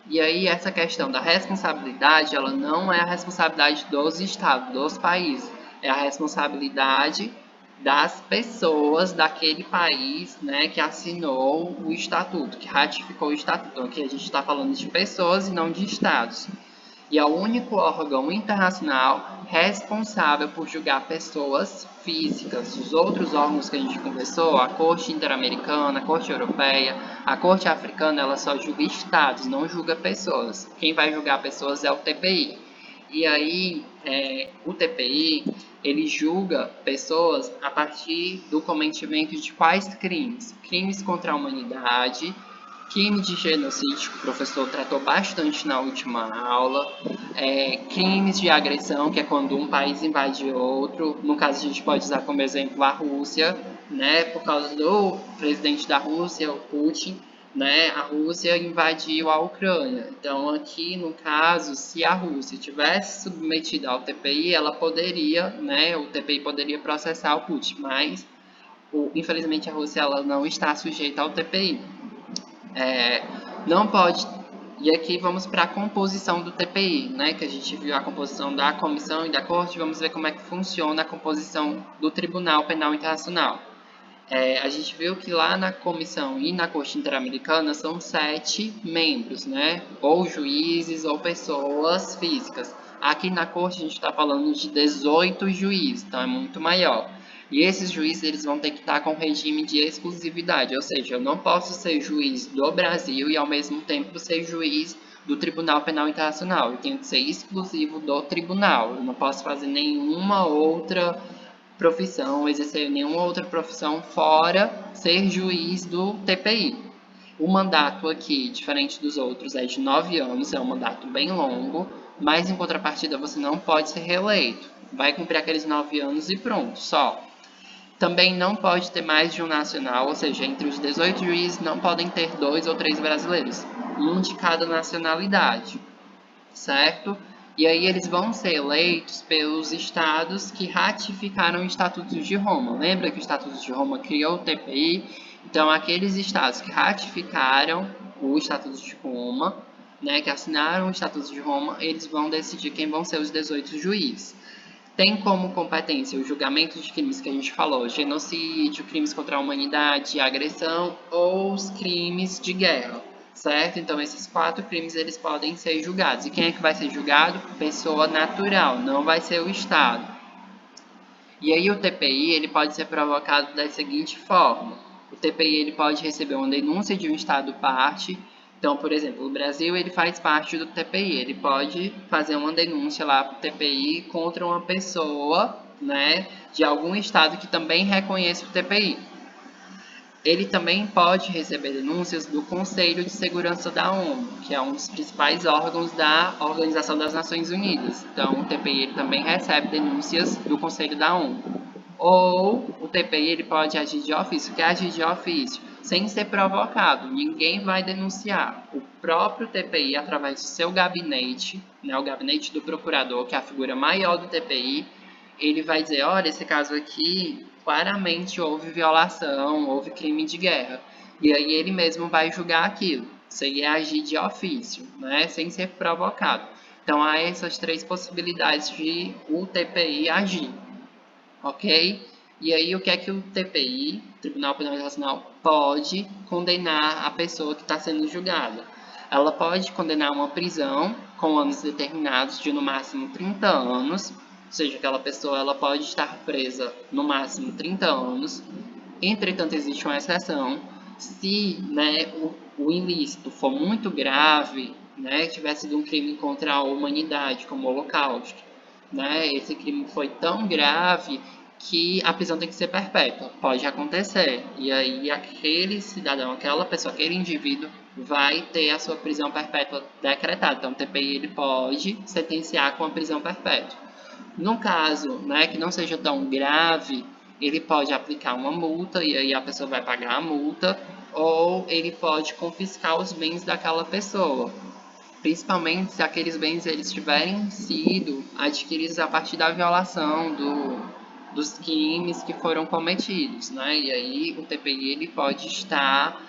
E aí essa questão da responsabilidade, ela não é a responsabilidade dos estados, dos países. É a responsabilidade das pessoas daquele país, né, que assinou o estatuto, que ratificou o estatuto. Então, aqui a gente está falando de pessoas e não de estados. E é o único órgão internacional responsável por julgar pessoas físicas. Os outros órgãos que a gente conversou, a Corte Interamericana, a Corte Europeia, a Corte Africana, ela só julga estados, não julga pessoas. Quem vai julgar pessoas é o TPI. E aí, o TPI, ele julga pessoas a partir do cometimento de quais crimes? Crimes contra a humanidade, crime de genocídio, que o professor tratou bastante na última aula, crimes de agressão, que é quando um país invade outro. No caso, a gente pode usar como exemplo a Rússia, né, por causa do presidente da Rússia, o Putin. né, a Rússia invadiu a Ucrânia. Então, aqui no caso, se a Rússia tivesse submetida ao TPI, ela poderia, né, o TPI poderia processar o Putin, mas infelizmente a Rússia ela não está sujeita ao TPI. Não pode. E aqui vamos para a composição do TPI, né, que a gente viu a composição da comissão e da corte, vamos ver como é que funciona a composição do Tribunal Penal Internacional. A gente viu que lá na comissão e na Corte Interamericana são 7 membros, né? Ou juízes ou pessoas físicas. Aqui na Corte a gente está falando de 18 juízes, então é muito maior. E esses juízes eles vão ter que estar com regime de exclusividade, ou seja, eu não posso ser juiz do Brasil e ao mesmo tempo ser juiz do Tribunal Penal Internacional. Eu tenho que ser exclusivo do tribunal, eu não posso fazer nenhuma outra profissão, exercer nenhuma outra profissão fora ser juiz do TPI. O mandato aqui, diferente dos outros, é de 9 anos, é um mandato bem longo, mas em contrapartida você não pode ser reeleito. Vai cumprir aqueles 9 anos e pronto, só. Também não pode ter mais de um nacional, ou seja, entre os 18 juízes não podem ter 2 ou 3 brasileiros, um de cada nacionalidade, certo? E aí eles vão ser eleitos pelos estados que ratificaram o Estatuto de Roma. Lembra que o Estatuto de Roma criou o TPI? Então, aqueles estados que ratificaram o Estatuto de Roma, né, que assinaram o Estatuto de Roma, eles vão decidir quem vão ser os 18 juízes. Tem como competência o julgamento de crimes que a gente falou, genocídio, crimes contra a humanidade, agressão ou os crimes de guerra, certo? Então, esses 4 crimes eles podem ser julgados. E quem é que vai ser julgado? Pessoa natural, não vai ser o Estado. E aí o TPI ele pode ser provocado da seguinte forma. O TPI ele pode receber uma denúncia de um Estado parte. Então, por exemplo, o Brasil ele faz parte do TPI, ele pode fazer uma denúncia lá para o TPI contra uma pessoa, né, de algum estado que também reconheça o TPI. Ele também pode receber denúncias do Conselho de Segurança da ONU, que é um dos principais órgãos da Organização das Nações Unidas. Então, o TPI ele também recebe denúncias do Conselho da ONU. Ou o TPI ele pode agir de ofício. O que é agir de ofício? Sem ser provocado, ninguém vai denunciar. O próprio TPI, através do seu gabinete, né, o gabinete do procurador, que é a figura maior do TPI, ele vai dizer, olha, esse caso aqui, claramente houve violação, houve crime de guerra. E aí ele mesmo vai julgar aquilo. Seria agir de ofício, né, sem ser provocado. Então, há essas 3 possibilidades de o TPI agir. Ok? E aí, o que é que o TPI, Tribunal Penal Internacional, pode condenar a pessoa que está sendo julgada? Ela pode condenar uma prisão com anos determinados de no máximo 30 anos, ou seja, aquela pessoa ela pode estar presa no máximo 30 anos. Entretanto, existe uma exceção. Se, né, o ilícito for muito grave, né, tiver sido um crime contra a humanidade, como o Holocausto, né, esse crime foi tão grave que a prisão tem que ser perpétua. Pode acontecer. E aí aquele cidadão, aquela pessoa, aquele indivíduo vai ter a sua prisão perpétua decretada. Então o TPI ele pode sentenciar com a prisão perpétua. No caso, né, que não seja tão grave, ele pode aplicar uma multa e aí a pessoa vai pagar a multa, ou ele pode confiscar os bens daquela pessoa. Principalmente se aqueles bens eles tiverem sido adquiridos a partir da violação dos crimes que foram cometidos, né? E aí o TPI ele pode estar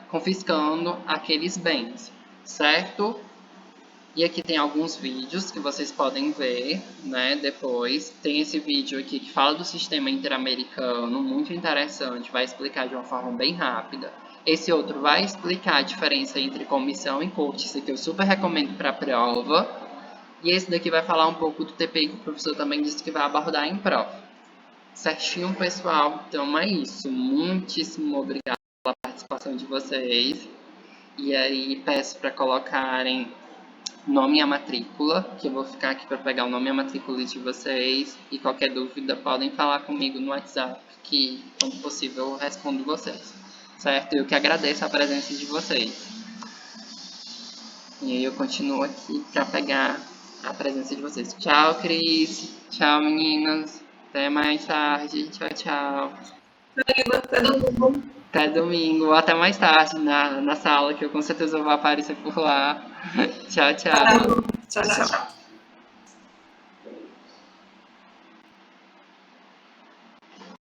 confiscando aqueles bens, certo? E aqui tem alguns vídeos que vocês podem ver, né? Depois tem esse vídeo aqui que fala do sistema interamericano, muito interessante, vai explicar de uma forma bem rápida. Esse outro vai explicar a diferença entre comissão e corte, isso aqui eu super recomendo para a prova. E esse daqui vai falar um pouco do TPI que o professor também disse que vai abordar em prova. Certinho, pessoal? Então é isso. Muitíssimo obrigado pela participação de vocês. E aí peço para colocarem nome e a matrícula, que eu vou ficar aqui para pegar o nome e a matrícula de vocês. E qualquer dúvida podem falar comigo no WhatsApp, que quando possível eu respondo vocês. Certo? Eu que agradeço a presença de vocês. E aí eu continuo aqui para pegar a presença de vocês. Tchau, Cris. Tchau, meninas. Até mais tarde. Tchau, tchau. Até domingo. Até domingo, ou até mais tarde na sala, que eu com certeza vou aparecer por lá. Tchau, Tá tchau. bom. Tchau, tchau.